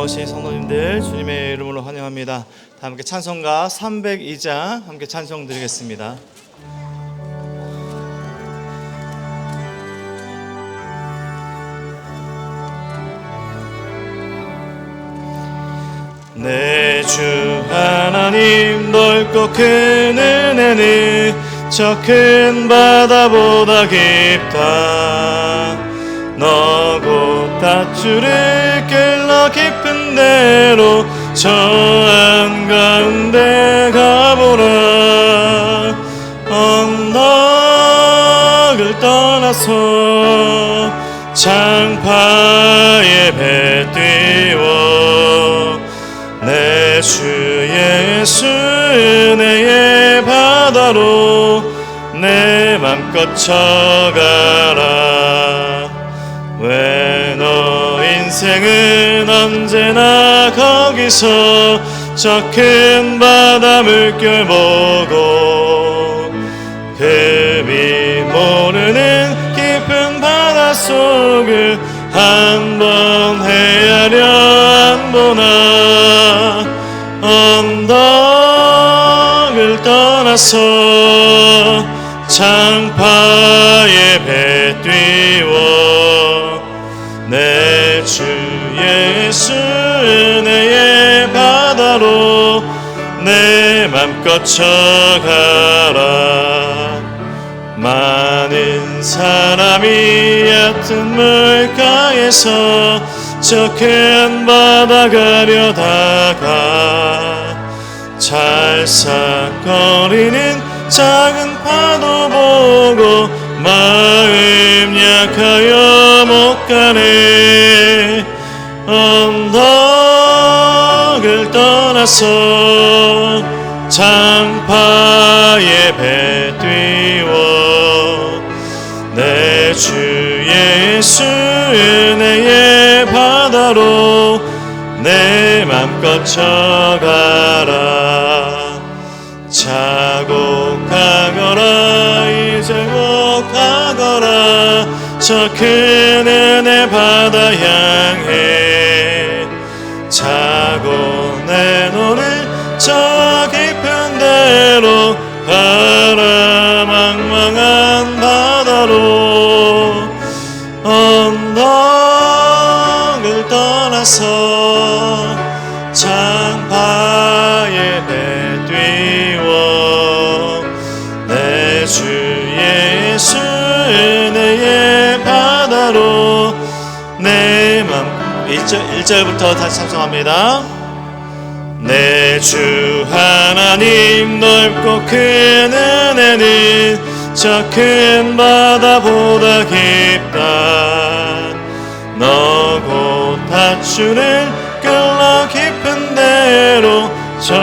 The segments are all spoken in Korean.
나오신 성도님들 주님의 이름으로 환영합니다. 다 함께 찬송가 302장 함께 찬송 드리겠습니다. 내 주 하나님 넓고 큰 은혜는 저 큰 바다보다 깊다. 너 곧 닷줄을 끌러 깊은 데로 저 한가운데 가보라. 언덕을 떠나서 창파에 배 띄워 내 주 예수 은혜의 바다로 내 맘껏 쳐가라. 왜 너 인생은 언제나 거기서 저 큰 바다 물결 보고 금이 모르는 깊은 바닷속을 한번 헤아려 안 보나. 언덕을 떠나서 창파에 배 띄워 내 주 예수 은혜의 바다로 내 맘껏 쳐가라. 많은 사람이 얕은 물가에서 저 큰 바다 가려다가 찰싹거리는 작은 파도 보고 마음 약하여 못 가네. 언덕을 떠나서 창파에 배 띄워 내 주 예수 은혜의 바다로 내 맘껏 쳐가라. 자곡하거라 이제곡하거라 저 큰 은혜 바다 향해 자고 내노는 저 깊은 데로 가라. 망망한 바다로 언덕을 떠나서 창파에 배 띄워 내 주 예수 은혜의 바다로 내 맘. 1절부터 다시 찬송합니다. 내 주 하나님 넓고 큰 은혜는 저 큰 바다보다 깊다. 너 곧 닷줄을 끌러 깊은 데로 저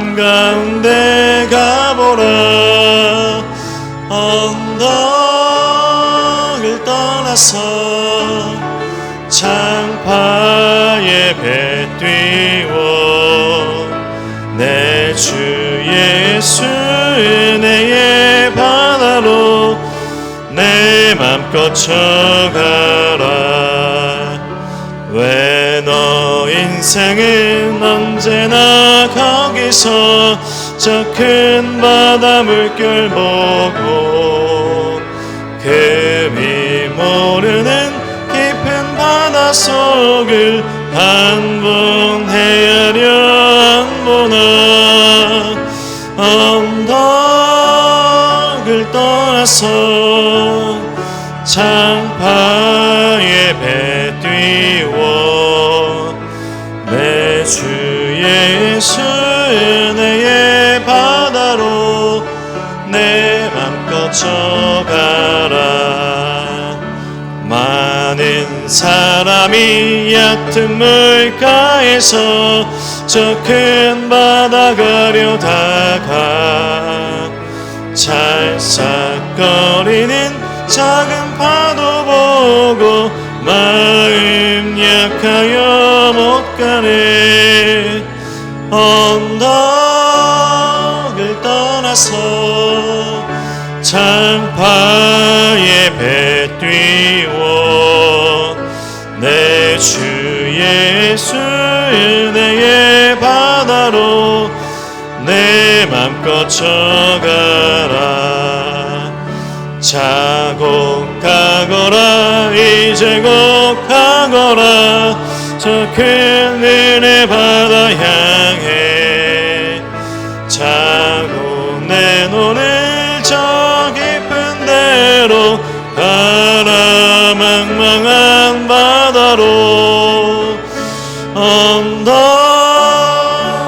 한가운데 가보라. 언덕을 떠나서 창파에 배 띄워 내 주 예수 은혜의 바다로 내 맘껏 쳐가라. 왜 너 인생은 언제나 거기서 저 큰 바다 물결 보고 금이 모르는 깊은 바닷속을 한번 헤아려 안 보나. 언덕을 떠나서 창파에 배 띄워 내 주 예수 은혜의 바다로 내 맘껏 쳐가라. 많은 사람이 얕은 물가에서 저 큰 바다 가려다가 찰싹거리는 작은 파도 보고 마음 약하여 못 가네. 언덕을 떠나서 창파에 배 띄워 내 주 예수 은혜의 바다로 내 맘껏 쳐가라. 자고 가거라 이제 곧 가거라 저 큰 은혜 바다 향해. 자고 내 눈을 저 깊은 데로 가라. 망망한 바다로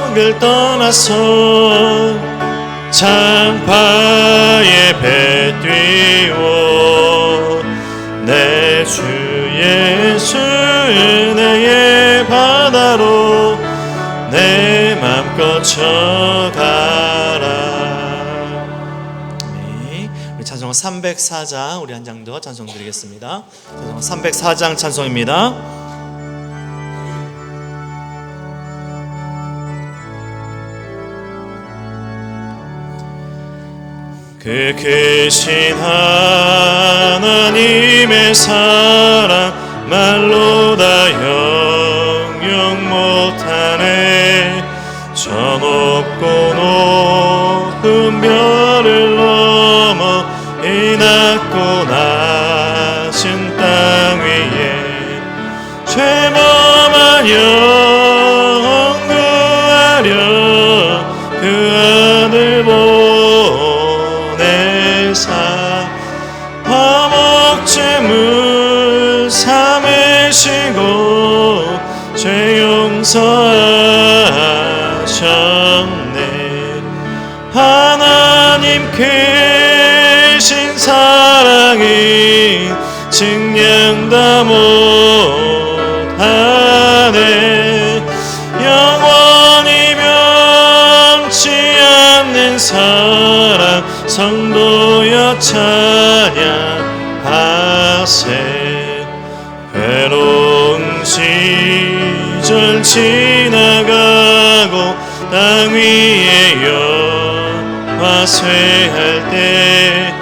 언덕을 떠나서 창파에 배 띄워 내 주 예수 은혜의 바다로 내 맘껏 쳐가라. 네, 우리 찬송가 304장 우리 한 장 더 찬송 드리겠습니다. 찬송가 304장 찬송입니다. 그 크신 하나님의 사랑 말로 다 형용 못하네. 저 높고 높은 별을 넘어 이 낮고 낮은 땅 위에 죄범한 영혼 구하려 그 아들 화목제물 삼으시고 죄 용서하셨네. 하나님 크신 사랑이 증량 다 못하네. 영원히 변치 않는 사랑 성도여 찬양하세. 괴로운 시절 지나가고 땅 위에 영화 쇠할 때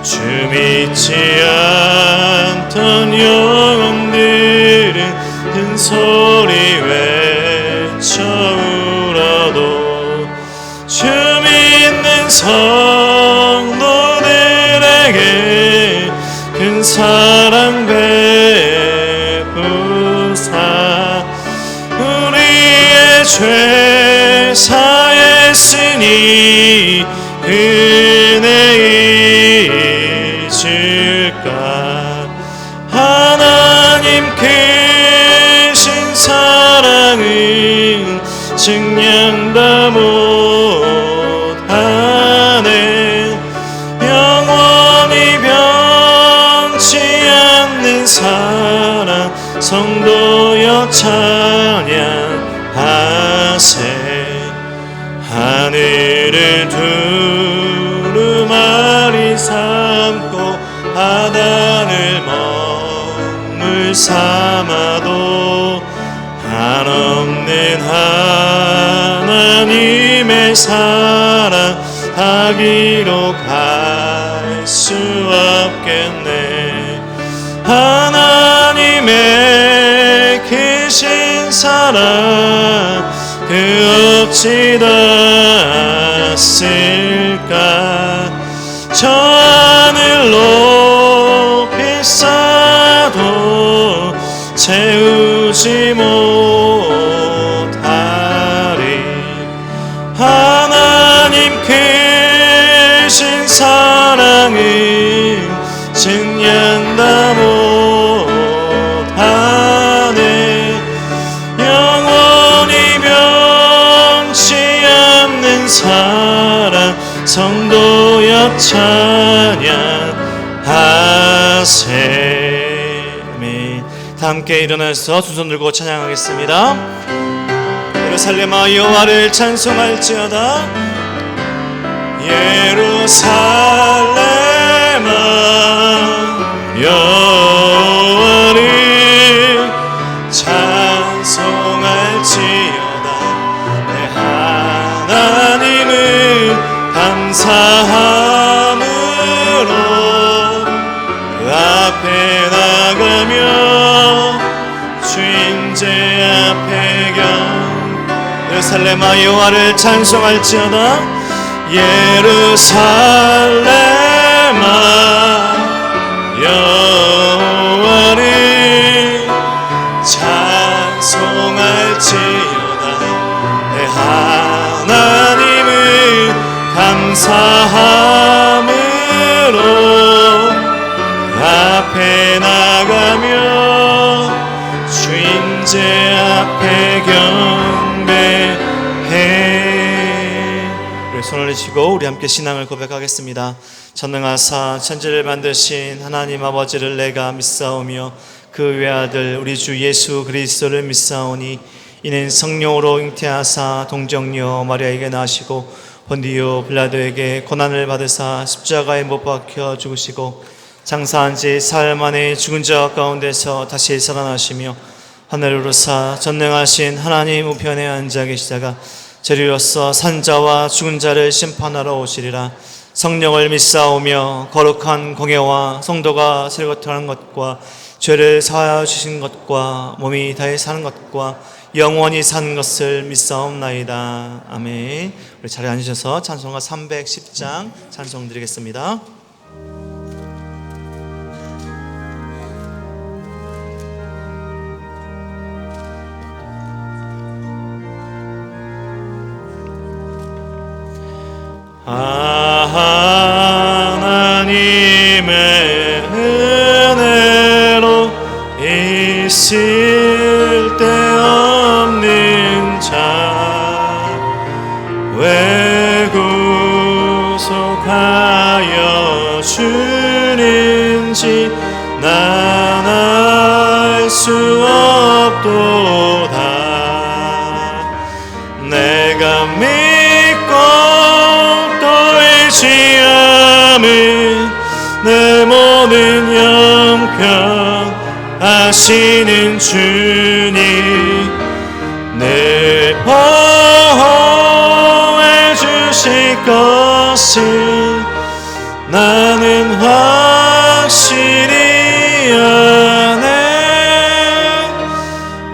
주 믿지 않던 영혼들은 큰 소리 외쳐 울어도 주 믿는 성도들에게 큰 사랑 베푸사 우리의 죄 사했으니 은혜 잊을까. 하나님 크신 사랑은 증량 다 못하네. 영원히 변치 않는 사랑 성도여 찬양하세. 하늘을 두루마리 삼고 바다를 먹물 삼아도 한없는 하나님의 사랑 하기로 갈 수 없겠네. 하나님의 크신 사랑 그 어찌 닿았을까. 저 하늘 높이 쌓아도 채우지 못하리. 하나님 크신 사랑은 증량 다 못하네. 영원히 변치 않는 사랑 성도여 찬양하세. 아멘. 다 함께 일어나서 두 손 들고 찬양하겠습니다. 예루살렘아 여호와를 찬송할지어다. 예루살렘아 여호와를 찬송할지어다. 내 하나님을 감사함으로 그 앞에 나가며 주 임재 배경 예루살렘아 여호와를 찬송할지어다 예루살렘아 여호와를 찬송할지어다 내 하나님을 감사함으로 앞에 나가며 주인제 앞에 경배해. 우리 손을 내시고 우리 함께 신앙을 고백하겠습니다. 전능하사 천지를 만드신 하나님 아버지를 내가 믿사오며 그 외아들 우리 주 예수 그리스도를 믿사오니 이는 성령으로 잉태하사 동정녀 마리아에게 나시고 본디오 빌라도에게 고난을 받으사 십자가에 못 박혀 죽으시고 장사한 지 사흘 만에 죽은 자 가운데서 다시 살아나시며 하늘을 오르사 전능하신 하나님 우편에 앉아 계시다가 저리로서 산자와 죽은 자를 심판하러 오시리라. 성령을 믿사오며 거룩한 공예와 성도가 설거하는 것과 죄를 사하여 주신 것과 몸이 다해 사는 것과 영원히 사는 것을 믿사옵나이다. 아멘. 우리 자리에 앉으셔서 찬송가 310장 찬송 드리겠습니다. 하나님의 은혜로 있을 때 없는 자 왜 구속하여 주는지 난 알 수 없도다. 내가 믿고 또 의지함은 내 모든 형편 하시는 주님 늘 보호해 주실 것을 나는 확실히 아네.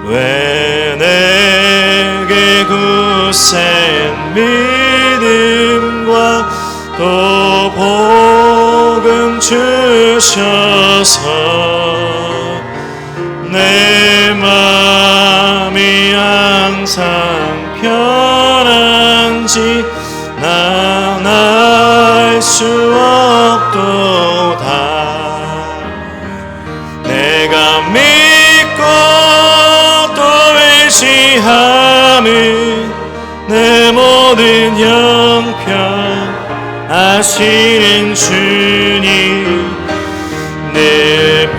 왜 내게 굳센 믿음과 또 복음 주셔서 내 맘이 항상 편한지 난 알 수 없도다. 내가 믿고 또 의지함은 내 모든 형편 하시는 주님 늘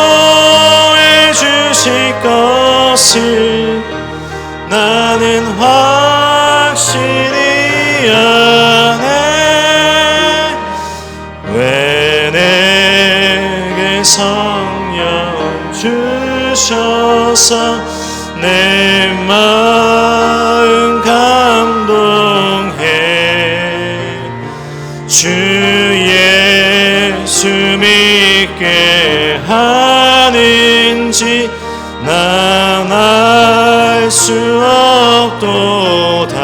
보호해 주실 것을 나는 확실히 아네. 왜 내게 성령 주셔서 내 마음 감동해 주 예수 믿게 하는지 난 알 수 없도다.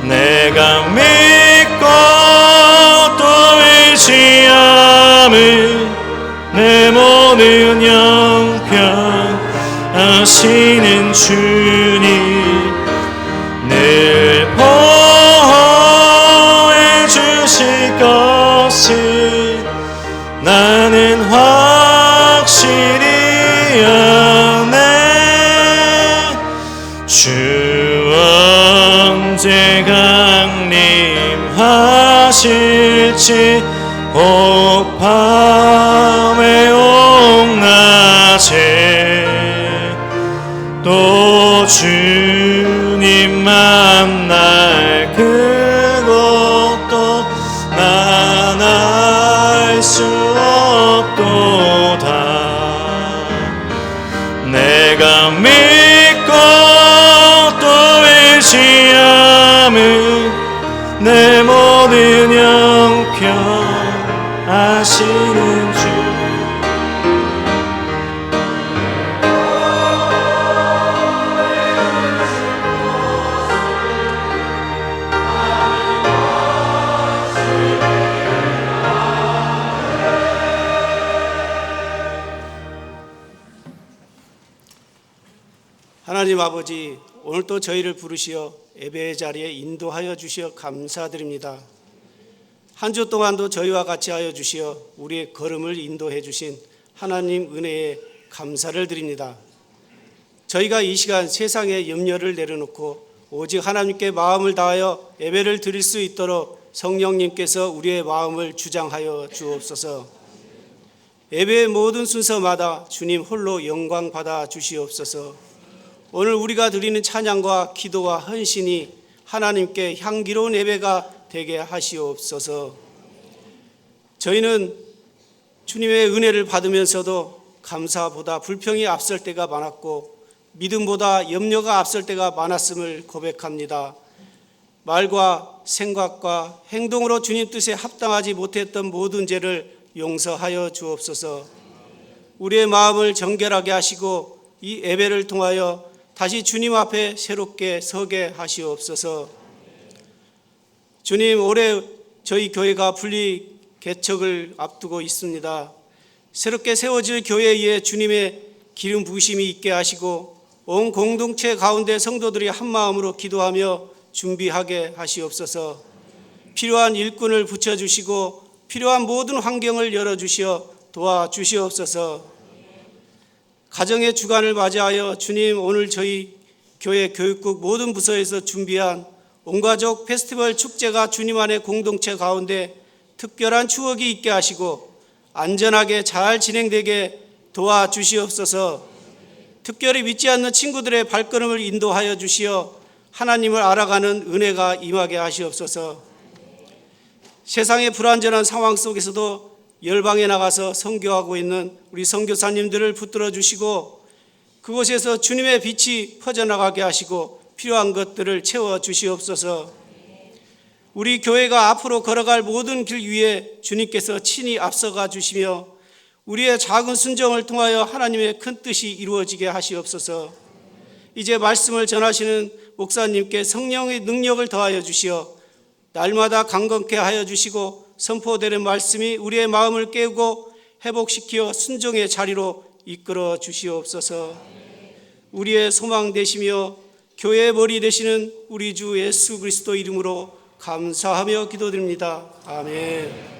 내가 믿고 또 의지함은 내 모든 형편 하시는 주님 늘 보호해 주실 것을 나는 확실히 아네. 주 언제 강림하실지 혹 밤에 옥낮에 또 주님 만날 그것도 난 알 수 없도다. 내가 믿고 또 의지함은 내 모든 형편 하시는 주 하나님 아버지, 오늘도 저희를 부르시어 예배의 자리에 인도하여 주시어 감사드립니다. 한 주 동안도 저희와 같이 하여 주시어 우리의 걸음을 인도해 주신 하나님 은혜에 감사를 드립니다. 저희가 이 시간 세상의 염려를 내려놓고 오직 하나님께 마음을 다하여 예배를 드릴 수 있도록 성령님께서 우리의 마음을 주장하여 주옵소서. 예배의 모든 순서마다 주님 홀로 영광 받아 주시옵소서. 오늘 우리가 드리는 찬양과 기도와 헌신이 하나님께 향기로운 예배가 되게 하시옵소서. 저희는 주님의 은혜를 받으면서도 감사보다 불평이 앞설 때가 많았고 믿음보다 염려가 앞설 때가 많았음을 고백합니다. 말과 생각과 행동으로 주님 뜻에 합당하지 못했던 모든 죄를 용서하여 주옵소서. 우리의 마음을 정결하게 하시고 이 예배를 통하여 다시 주님 앞에 새롭게 서게 하시옵소서. 주님, 올해 저희 교회가 분리 개척을 앞두고 있습니다. 새롭게 세워질 교회에 주님의 기름 부으심이 있게 하시고 온 공동체 가운데 성도들이 한 마음으로 기도하며 준비하게 하시옵소서. 필요한 일꾼을 붙여주시고 필요한 모든 환경을 열어주시어 도와주시옵소서. 가정의 주간을 맞이하여 주님, 오늘 저희 교회 교육국 모든 부서에서 준비한 온가족 페스티벌 축제가 주님 안의 공동체 가운데 특별한 추억이 있게 하시고 안전하게 잘 진행되게 도와주시옵소서. 특별히 믿지 않는 친구들의 발걸음을 인도하여 주시어 하나님을 알아가는 은혜가 임하게 하시옵소서. 세상의 불완전한 상황 속에서도 열방에 나가서 선교하고 있는 우리 선교사님들을 붙들어 주시고 그곳에서 주님의 빛이 퍼져나가게 하시고 필요한 것들을 채워 주시옵소서. 우리 교회가 앞으로 걸어갈 모든 길 위에 주님께서 친히 앞서가 주시며 우리의 작은 순종을 통하여 하나님의 큰 뜻이 이루어지게 하시옵소서. 이제 말씀을 전하시는 목사님께 성령의 능력을 더하여 주시어 날마다 강건케 하여 주시고 선포되는 말씀이 우리의 마음을 깨우고 회복시키어 순종의 자리로 이끌어 주시옵소서. 우리의 소망 되시며 교회의 머리 되시는 우리 주 예수 그리스도 이름으로 감사하며 기도드립니다. 아멘.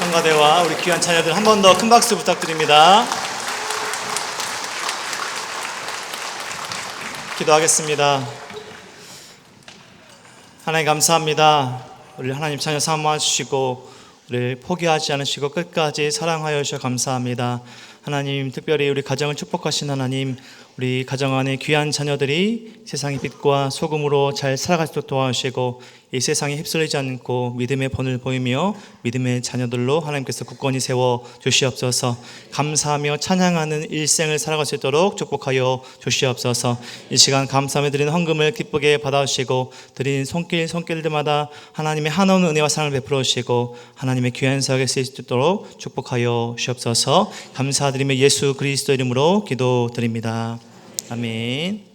성가대와 우리 귀한 자녀들 한 번 더 큰 박수 부탁드립니다. 기도하겠습니다. 하나님 감사합니다. 우리 하나님 자녀 삼아 주시고 우리를 포기하지 않으시고 끝까지 사랑하여 주셔 감사합니다. 하나님, 특별히 우리 가정을 축복하신 하나님, 우리 가정 안에 귀한 자녀들이 세상의 빛과 소금으로 잘 살아갈 수 있도록 도와주시고 이 세상에 휩쓸리지 않고 믿음의 본을 보이며 믿음의 자녀들로 하나님께서 굳건히 세워 주시옵소서. 감사하며 찬양하는 일생을 살아갈 수 있도록 축복하여 주시옵소서. 이 시간 감사하며 드리는 헌금을 기쁘게 받아주시고 드린 손길들마다 하나님의 한없는 은혜와 사랑을 베풀어 주시고 하나님의 귀한 사역에 쓰일 수 있도록 축복하여 주시옵소서. 감사드리며 예수 그리스도 이름으로 기도드립니다. 아멘.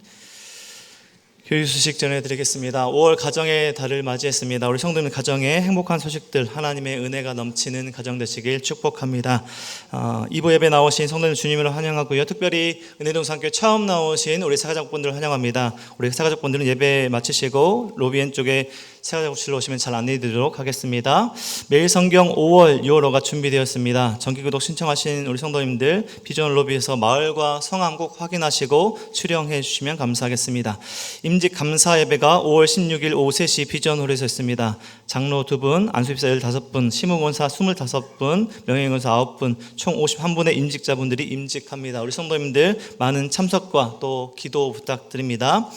교육 소식 전해드리겠습니다. 5월 가정의 달을 맞이했습니다. 우리 성도님 가정에 행복한 소식들, 하나님의 은혜가 넘치는 가정 되시길 축복합니다. 2부 예배 나오신 성도님 주님으로 환영하고요. 특별히 은혜동산교회 처음 나오신 우리 사가족분들 환영합니다. 우리 사가족분들은 예배 마치시고 로비 쪽에 세가족실로 오시면 잘 안내드리도록 하겠습니다. 매일 성경 5월 6월호가 준비되었습니다. 정기구독 신청하신 우리 성도님들 비전 로비에서 마을과 성함 꼭 확인하시고 수령해 주시면 감사하겠습니다. 임직 감사 예배가 5월 16일 오후 3시 비전홀에서 있습니다. 장로 2분, 안수입사 15분, 시무권사 25분, 명예권사 9분, 총 51분의 임직자분들이 임직합니다. 우리 성도님들 많은 참석과 또 기도 부탁드립니다.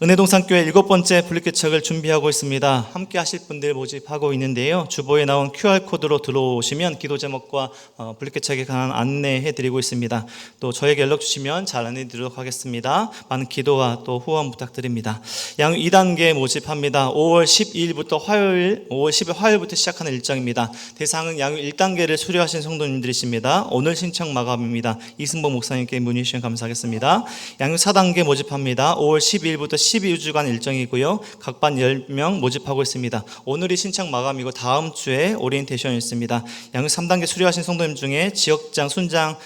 은혜동산교회 7번째 분립개척을 준비하고 있습니다. 함께 하실 분들 모집하고 있는데요. 주보에 나온 QR코드로 들어오시면 기도 제목과 분립개척에 관한 안내해 드리고 있습니다. 또 저에게 연락 주시면 잘 안내해 드리도록 하겠습니다. 많은 기도와 또 후원 부탁드립니다. 양육 2단계 모집합니다. 5월 12일부터 5월 10일 화요일부터 시작하는 일정입니다. 대상은 양육 1단계를 수료하신 성도님들이십니다. 오늘 신청 마감입니다. 이승복 목사님께 문의 주시면 감사하겠습니다. 양육 4단계 모집합니다. 5월 12일부터 12주간 일정이고요. 각 반 10명 모집하고 있습니다. 오늘이 신청 마감이고 다음 주에 오리엔테이션이 있습니다. 양육 3단계 수료하신 성도님 중에 지역장, 순장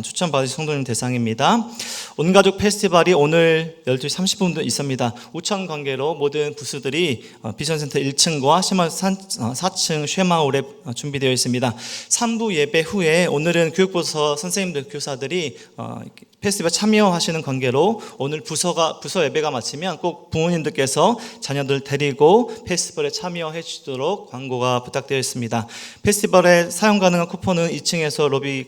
추천받으신 성도님 대상입니다. 온가족 페스티벌이 오늘 12시 30분부터 있습니다. 우천 관계로 모든 부스들이 비전센터 1층과 시마을 4층 쉐마을에 준비되어 있습니다. 3부 예배 후에 오늘은 교육부서 선생님들, 교사들이 페스티벌 참여하시는 관계로 오늘 부서 예배가 마치면 꼭 부모님들께서 자녀들 데리고 페스티벌에 참여해 주시도록 광고가 부탁되어 있습니다. 페스티벌에 사용 가능한 쿠폰은 2층에서 로비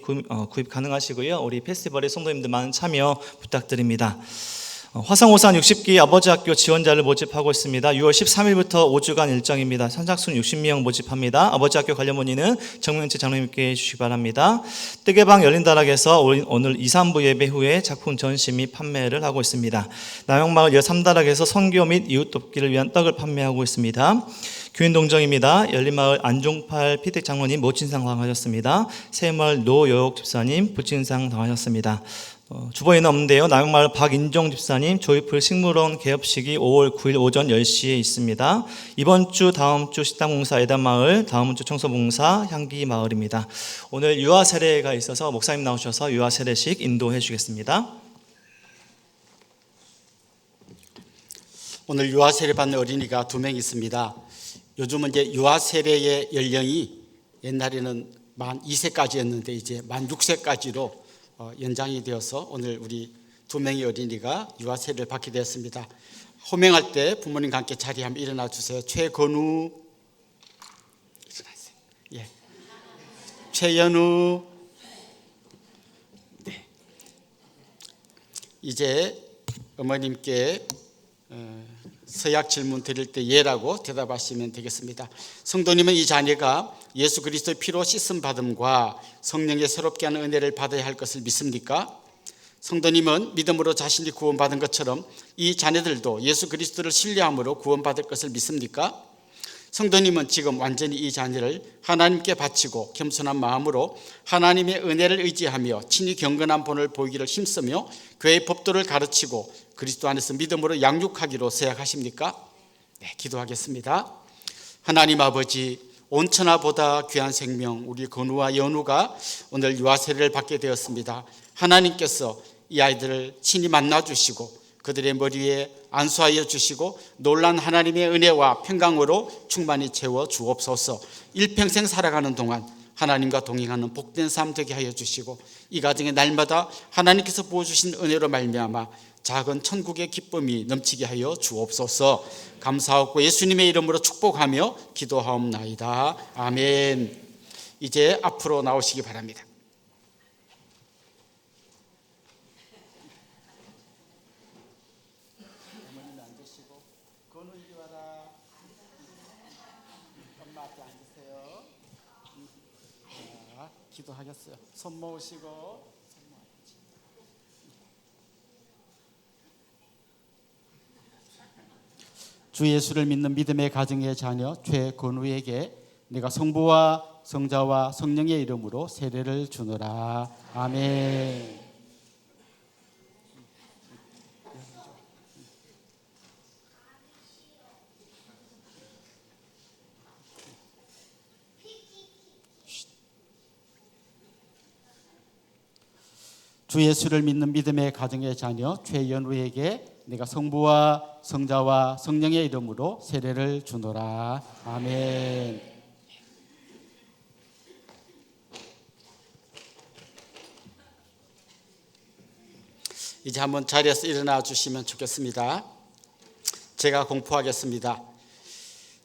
구입 가능하시고요. 우리 페스티벌에 성도님들 많은 참여 부탁드립니다. 화성오산 60기 아버지학교 지원자를 모집하고 있습니다. 6월 13일부터 5주간 일정입니다. 선착순 60명 모집합니다. 아버지학교 관련 문의는 정명재 장로님께 해주시기 바랍니다. 뜨개방 열린다락에서 오늘 2, 3부 예배 후에 작품 전시 및 판매를 하고 있습니다. 남영마을 13다락에서 선교 및 이웃돕기를 위한 떡을 판매하고 있습니다. 교인동정입니다. 열린마을 안종팔 피택 장로님 모친상 당하셨습니다. 새마을 노여옥 집사님 부친상 당하셨습니다. 주보에는 없는데요. 남영마을 박인종 집사님 조이풀 식물원 개업식이 5월 9일 오전 10시에 있습니다. 이번 주 다음 주 식당봉사 애단마을, 다음 주 청소봉사 향기마을입니다. 오늘 유아 세례가 있어서 목사님 나오셔서 유아 세례식 인도해 주겠습니다. 오늘 유아 세례 받는 어린이가 2명 있습니다. 요즘은 이제 유아 세례의 연령이 옛날에는 만 2세까지였는데 이제 만 6세까지로 연장이 되어서 오늘 우리 2명의 어린이가 유아 세례를 받게 되었습니다. 호명할 때 부모님과 함께 자리에 한번 일어나 주세요. 최건우 일어나세요. 예. 최연우. 네. 이제 어머님께 서약 질문 드릴 때 예라고 대답하시면 되겠습니다. 성도님은 이 자녀가 예수 그리스도의 피로 씻음 받음과 성령의 새롭게 하는 은혜를 받아야 할 것을 믿습니까? 성도님은 믿음으로 자신이 구원받은 것처럼 이 자녀들도 예수 그리스도를 신뢰함으로 구원받을 것을 믿습니까? 성도님은 지금 완전히 이 자녀를 하나님께 바치고 겸손한 마음으로 하나님의 은혜를 의지하며 친히 경건한 본을 보이기를 힘쓰며 교회의 법도를 가르치고 그리스도 안에서 믿음으로 양육하기로 서약하십니까? 네, 기도하겠습니다. 하나님 아버지, 온천하보다 귀한 생명 우리 건우와 연우가 오늘 유아 세례를 받게 되었습니다. 하나님께서 이 아이들을 친히 만나주시고 그들의 머리 위에 안수하여 주시고 놀란 하나님의 은혜와 평강으로 충만히 채워 주옵소서. 일평생 살아가는 동안 하나님과 동행하는 복된 삶 되게 하여 주시고 이 가정에 날마다 하나님께서 부어주신 은혜로 말미암아 작은 천국의 기쁨이 넘치게 하여 주옵소서. 감사하고 예수님의 이름으로 축복하며 기도하옵나이다. 아멘. 이제 앞으로 나오시기 바랍니다. 어머님 앉으시고 건우 이리 와라. 엄마 앞에 앉으세요. 자, 기도하겠어요. 손 모으시고 주 예수를 믿는 믿음의 가정의 자녀 최건우에게 내가 성부와 성자와 성령의 이름으로 세례를 주노라. 아멘. 주 예수를 믿는 믿음의 가정의 자녀 최연우에게 내가 성부와 성자와 성령의 이름으로 세례를 주노라. 아멘. 이제 한번 자리에서 일어나 주시면 좋겠습니다. 제가 공포하겠습니다.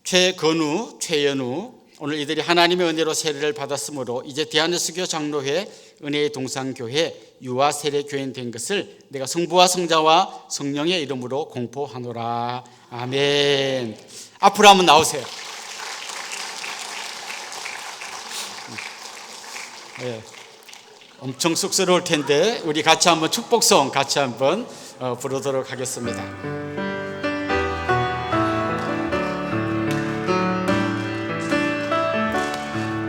최건우, 최연우, 오늘 이들이 하나님의 은혜로 세례를 받았으므로 이제 대한예수교 장로회 은혜의 동산교회 유아 세례 교인 된 것을 내가 성부와 성자와 성령의 이름으로 공포하노라. 아멘. 앞으로 한번 나오세요. 네. 엄청 쑥스러울 텐데 우리 같이 한번 축복송 같이 한번 부르도록 하겠습니다.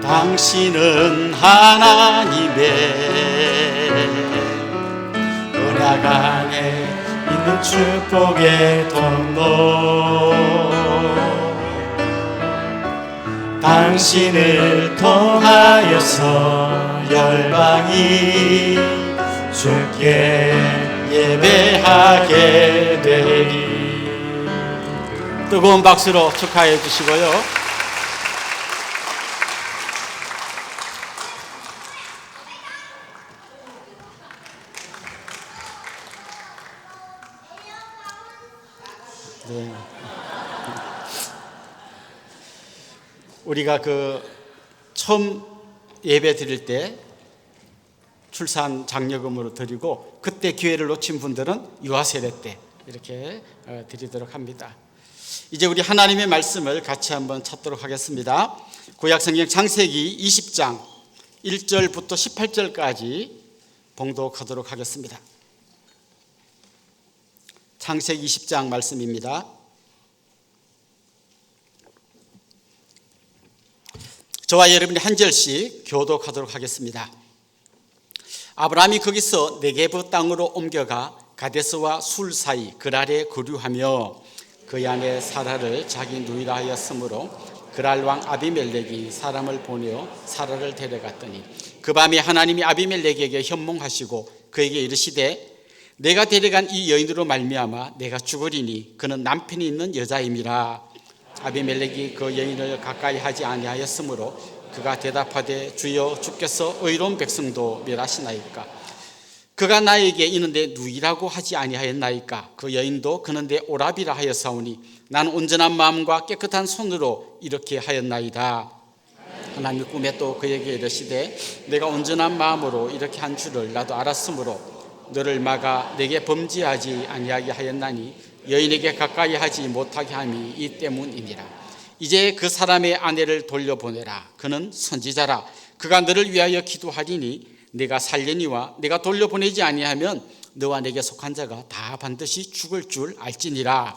당신은 하나님의 은약 안에 있는 축복의 통로 당신을 통하여서 열방이 주께 예배하게 되리. 뜨거운 박수로 축하해 주시고요. 네. 우리가 처음 예배 드릴 때 출산 장려금으로 드리고 그때 기회를 놓친 분들은 유아 세례 때 이렇게 드리도록 합니다. 이제 우리 하나님의 말씀을 같이 한번 찾도록 하겠습니다. 구약성경 창세기 20장 1절부터 18절까지 봉독하도록 하겠습니다. 창세기 20장 말씀입니다. 저와 여러분이 한 절씩 교독하도록 하겠습니다. 아브라함이 거기서 네게브 땅으로 옮겨가 가데스와 술 사이 그랄에 거류하며 그 안에 사라를 자기 누이라 하였으므로 그랄 왕 아비멜렉이 사람을 보내어 사라를 데려갔더니 그 밤에 하나님이 아비멜렉에게 현몽하시고 그에게 이르시되 내가 데려간 이 여인으로 말미암아 내가 죽으리니 그는 남편이 있는 여자임이라. 아비멜렉이 그 여인을 가까이 하지 아니하였으므로 그가 대답하되 주여 주께서 의로운 백성도 멸하시나이까. 그가 나에게 이는데 누이라고 하지 아니하였나이까. 그 여인도 그는데 오라비라 하였사오니 나는 온전한 마음과 깨끗한 손으로 이렇게 하였나이다. 하나님 꿈에 또 그에게 이르시되 내가 온전한 마음으로 이렇게 한 줄을 나도 알았으므로 너를 막아 내게 범죄하지 아니하게 하였나니 여인에게 가까이 하지 못하게 함이 이 때문이니라. 이제 그 사람의 아내를 돌려보내라. 그는 선지자라. 그가 너를 위하여 기도하리니 내가 살려니와 내가 돌려보내지 아니하면 너와 내게 속한 자가 다 반드시 죽을 줄 알지니라.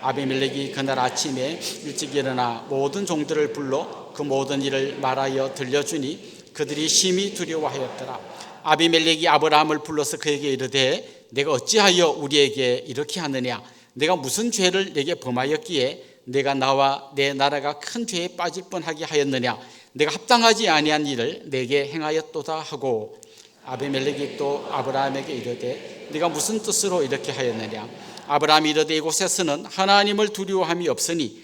아비멜렉이 그날 아침에 일찍 일어나 모든 종들을 불러 그 모든 일을 말하여 들려주니 그들이 심히 두려워하였더라. 아비멜렉이 아브라함을 불러서 그에게 이르되 내가 어찌하여 우리에게 이렇게 하느냐. 내가 무슨 죄를 내게 범하였기에 내가 나와 내 나라가 큰 죄에 빠질 뻔하게 하였느냐. 내가 합당하지 아니한 일을 내게 행하였도다 하고 아비멜렉이 또 아브라함에게 이르되 네가 무슨 뜻으로 이렇게 하였느냐? 아브라함이 이르되 이곳에서는 하나님을 두려워함이 없으니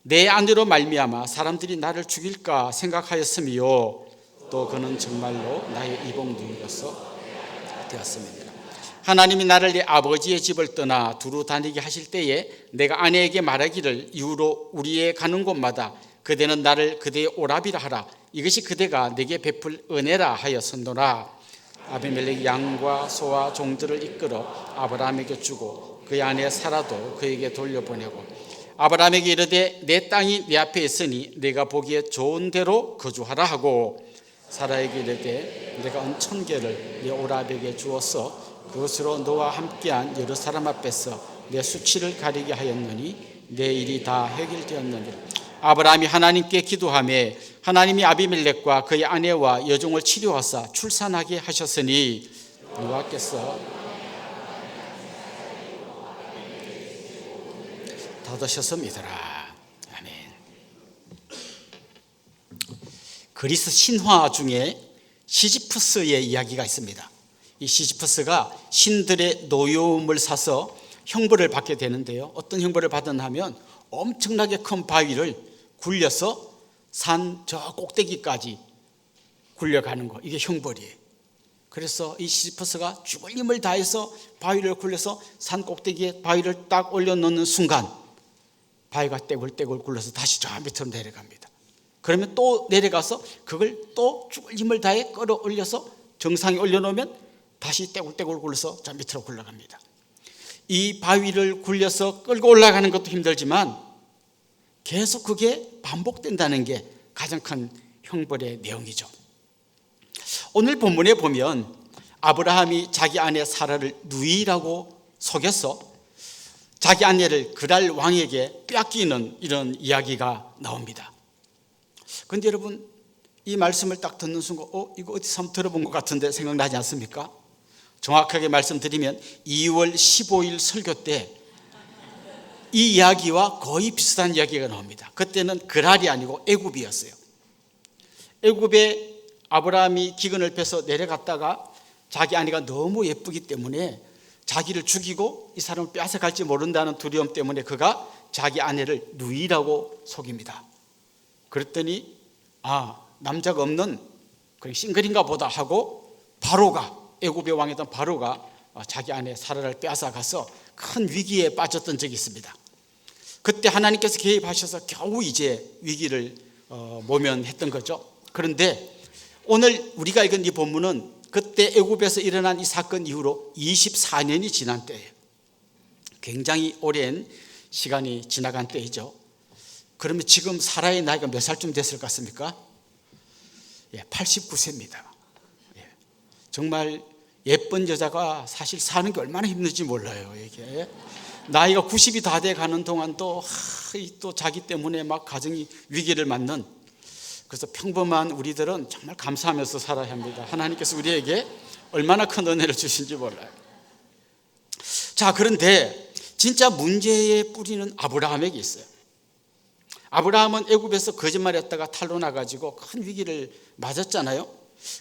내 안으로 말미암아 사람들이 나를 죽일까 생각하였으며 또 그는 정말로 나의 이복누이로서 되었습니다. 하나님이 나를 내 아버지의 집을 떠나 두루 다니게 하실 때에 내가 아내에게 말하기를 이후로 우리의 가는 곳마다 그대는 나를 그대의 오라비라 하라. 이것이 그대가 내게 베풀 은혜라 하였었노라. 아비멜렉이 양과 소와 종들을 이끌어 아브라함에게 주고 그의 아내 사라도 그에게 돌려보내고 아브라함에게 이르되 내 땅이 내 앞에 있으니 내가 보기에 좋은 대로 거주하라 하고 사라에게 이르되 내가 은 1000개를 내 오라비에게 주어서 그것으로 너와 함께한 여러 사람 앞에서 내 수치를 가리게 하였느니 내 일이 다 해결되었느니라. 아브라함이 하나님께 기도하며 하나님이 아비멜렉과 그의 아내와 여종을 치료하사 출산하게 하셨으니 여호와께서 닫으셔서 믿어라. 아멘. 그리스 신화 중에 시지프스의 이야기가 있습니다. 이 시지프스가 신들의 노여움을 사서 형벌을 받게 되는데요. 어떤 형벌을 받았나 하면 엄청나게 큰 바위를 굴려서 산 저 꼭대기까지 굴려가는 거, 이게 형벌이에요. 그래서 이 시지프스가 죽을 힘을 다해서 바위를 굴려서 산 꼭대기에 바위를 딱 올려놓는 순간 바위가 떼굴떼굴 굴러서 다시 저 밑으로 내려갑니다. 그러면 또 내려가서 그걸 또 죽을 힘을 다해 끌어올려서 정상에 올려놓으면 다시 떼굴떼굴 굴러서 저 밑으로 굴러갑니다. 이 바위를 굴려서 끌고 올라가는 것도 힘들지만 계속 그게 반복된다는 게 가장 큰 형벌의 내용이죠. 오늘 본문에 보면 아브라함이 자기 아내 사라를 누이라고 속여서 자기 아내를 그랄 왕에게 빼앗기는 이런 이야기가 나옵니다. 그런데 여러분, 이 말씀을 딱 듣는 순간 이거 어디서 한번 들어본 것 같은데 생각나지 않습니까? 정확하게 말씀드리면 2월 15일 설교 때 이 이야기와 거의 비슷한 이야기가 나옵니다. 그때는 그랄이 아니고 애굽이었어요. 애굽에 아브라함이 기근을 펴서 내려갔다가 자기 아내가 너무 예쁘기 때문에 자기를 죽이고 이 사람을 뺏어갈지 모른다는 두려움 때문에 그가 자기 아내를 누이라고 속입니다. 그랬더니 남자가 없는 그냥 싱글인가 보다 하고 바로가, 애굽의 왕이던 바로가 자기 아내 사라를 빼앗아가서 큰 위기에 빠졌던 적이 있습니다. 그때 하나님께서 개입하셔서 겨우 이제 위기를 모면했던 거죠. 그런데 오늘 우리가 읽은 이 본문은 그때 애굽에서 일어난 이 사건 이후로 24년이 지난 때예요. 굉장히 오랜 시간이 지나간 때이죠. 그러면 지금 사라의 나이가 몇 살쯤 됐을 것 같습니까? 89세입니다. 정말 예쁜 여자가 사실 사는 게 얼마나 힘든지 몰라요. 이게 나이가 90이 다 돼 가는 동안도 또 자기 때문에 막 가정이 위기를 맞는, 그래서 평범한 우리들은 정말 감사하면서 살아야 합니다. 하나님께서 우리에게 얼마나 큰 은혜를 주신지 몰라요. 자, 그런데 진짜 문제의 뿌리는 아브라함에게 있어요. 아브라함은 애굽에서 거짓말했다가 탄로나가지고 큰 위기를 맞았잖아요.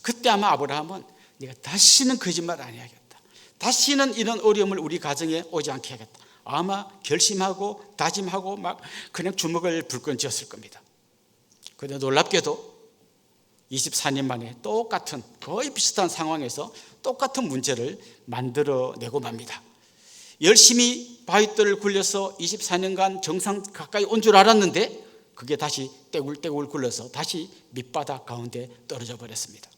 그때 아마 아브라함은 내가 다시는 거짓말 안 해야겠다, 다시는 이런 어려움을 우리 가정에 오지 않게 해야겠다, 아마 결심하고 다짐하고 막 그냥 주먹을 불끈 쥐었을 겁니다. 그런데 놀랍게도 24년 만에 똑같은 거의 비슷한 상황에서 똑같은 문제를 만들어내고 맙니다. 열심히 바위돌을 굴려서 24년간 정상 가까이 온 줄 알았는데 그게 다시 떼굴떼굴 굴러서 다시 밑바닥 가운데 떨어져 버렸습니다.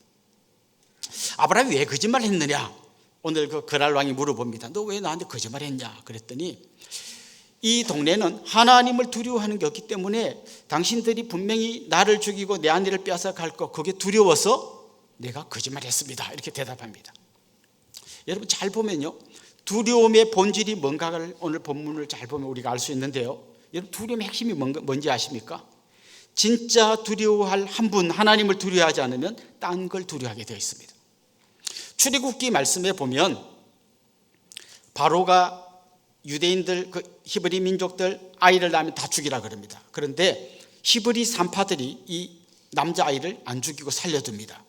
아브라함이 왜 거짓말 했느냐? 오늘 그 그랄 왕이 물어봅니다. 너 왜 나한테 거짓말 했냐? 그랬더니 이 동네는 하나님을 두려워하는 게 없기 때문에 당신들이 분명히 나를 죽이고 내 아내를 빼앗아 갈 거, 그게 두려워서 내가 거짓말했습니다. 이렇게 대답합니다. 여러분 잘 보면요, 두려움의 본질이 뭔가를 오늘 본문을 잘 보면 우리가 알 수 있는데요. 여러분 두려움의 핵심이 뭔지 아십니까? 진짜 두려워할 한 분, 하나님을 두려워하지 않으면 딴 걸 두려워하게 되어 있습니다. 출애굽기 말씀에 보면 바로가 유대인들, 그 히브리 민족들 아이를 낳으면 다 죽이라 그럽니다. 그런데 히브리 산파들이 이 남자아이를 안 죽이고 살려둡니다.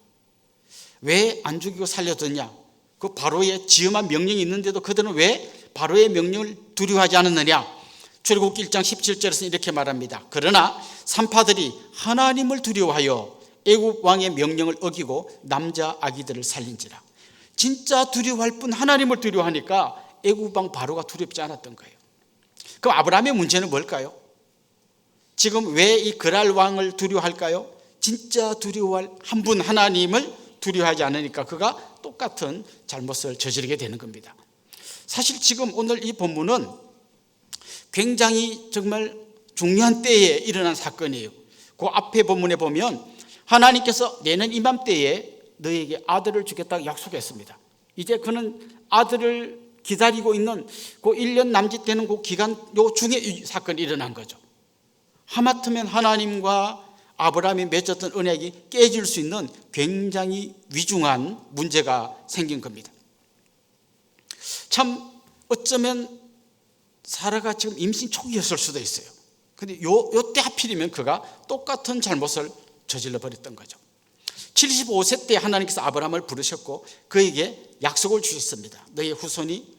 왜 안 죽이고 살려뒀냐? 그 바로의 지엄한 명령이 있는데도 그들은 왜 바로의 명령을 두려워하지 않았느냐? 출애굽기 1장 17절에서 이렇게 말합니다. 그러나 산파들이 하나님을 두려워하여 애굽 왕의 명령을 어기고 남자 아기들을 살린지라. 진짜 두려워할 뿐 하나님을 두려워하니까 애굽 왕 바로가 두렵지 않았던 거예요. 그럼 아브라함의 문제는 뭘까요? 지금 왜 이 그랄 왕을 두려워할까요? 진짜 두려워할 한 분 하나님을 두려워하지 않으니까 그가 똑같은 잘못을 저지르게 되는 겁니다. 사실 지금 오늘 이 본문은 굉장히 정말 중요한 때에 일어난 사건이에요. 그 앞에 본문에 보면 하나님께서 내년 이맘때에 너에게 아들을 주겠다고 약속했습니다. 이제 그는 아들을 기다리고 있는 그 1년 남짓 되는 그 기간 요 중에 이 사건이 일어난 거죠. 하마터면 하나님과 아브라함이 맺었던 언약이 깨질 수 있는 굉장히 위중한 문제가 생긴 겁니다. 참 어쩌면 사라가 지금 임신 초기였을 수도 있어요. 근데 요때 하필이면 그가 똑같은 잘못을 저질러 버렸던 거죠. 75세 때 하나님께서 아브라함을 부르셨고 그에게 약속을 주셨습니다. 너의 후손이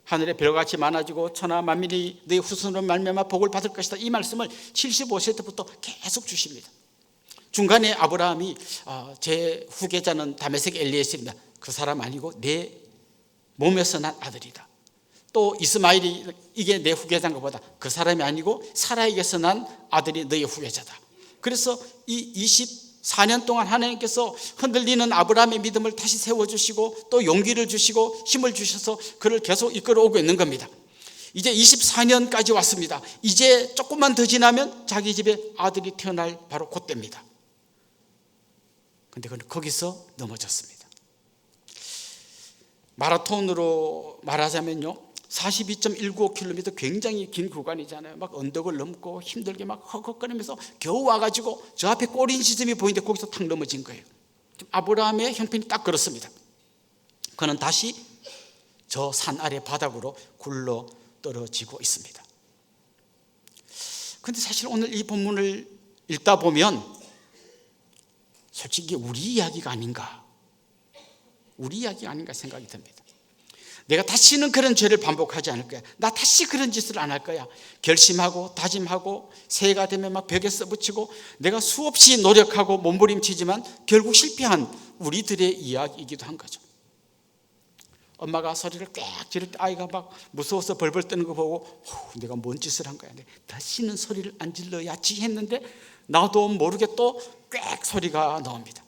하늘의 별같이 많아지고 천하 만민이 너의 후손으로 말미암아 복을 받을 것이다. 이 말씀을 75세 때부터 계속 주십니다. 중간에 아브라함이 제 후계자는 다메섹 엘리에셀입니다. 그 사람 아니고 내 몸에서 난 아들이다. 또 이스마엘이 이게 내 후계자인가 보다. 그 사람이 아니고 사라에게서 난 아들이 너의 후계자다. 그래서 이 24년 동안 하나님께서 흔들리는 아브라함의 믿음을 다시 세워주시고 또 용기를 주시고 힘을 주셔서 그를 계속 이끌어오고 있는 겁니다. 이제 24년까지 왔습니다. 이제 조금만 더 지나면 자기 집에 아들이 태어날 바로 그때입니다. 그런데 그는 거기서 넘어졌습니다. 마라톤으로 말하자면요, 42.195km 굉장히 긴 구간이잖아요. 막 언덕을 넘고 힘들게 막 헉헉거리면서 겨우 와가지고 저 앞에 꼬린 지점이 보이는데 거기서 탁 넘어진 거예요. 아브라함의 형편이 딱 그렇습니다. 그는 다시 저 산 아래 바닥으로 굴러 떨어지고 있습니다. 그런데 사실 오늘 이 본문을 읽다 보면 솔직히 우리 이야기가 아닌가 생각이 듭니다. 내가 다시는 그런 죄를 반복하지 않을 거야. 나 다시 그런 짓을 안 할 거야. 결심하고 다짐하고 새해가 되면 막 벽에 써붙이고 내가 수없이 노력하고 몸부림치지만 결국 실패한 우리들의 이야기이기도 한 거죠. 엄마가 소리를 꽥 지를 때 아이가 막 무서워서 벌벌 떠는 거 보고 내가 뭔 짓을 한 거야. 다시는 소리를 안 질러야지 했는데 나도 모르게 또 꽥 소리가 나옵니다.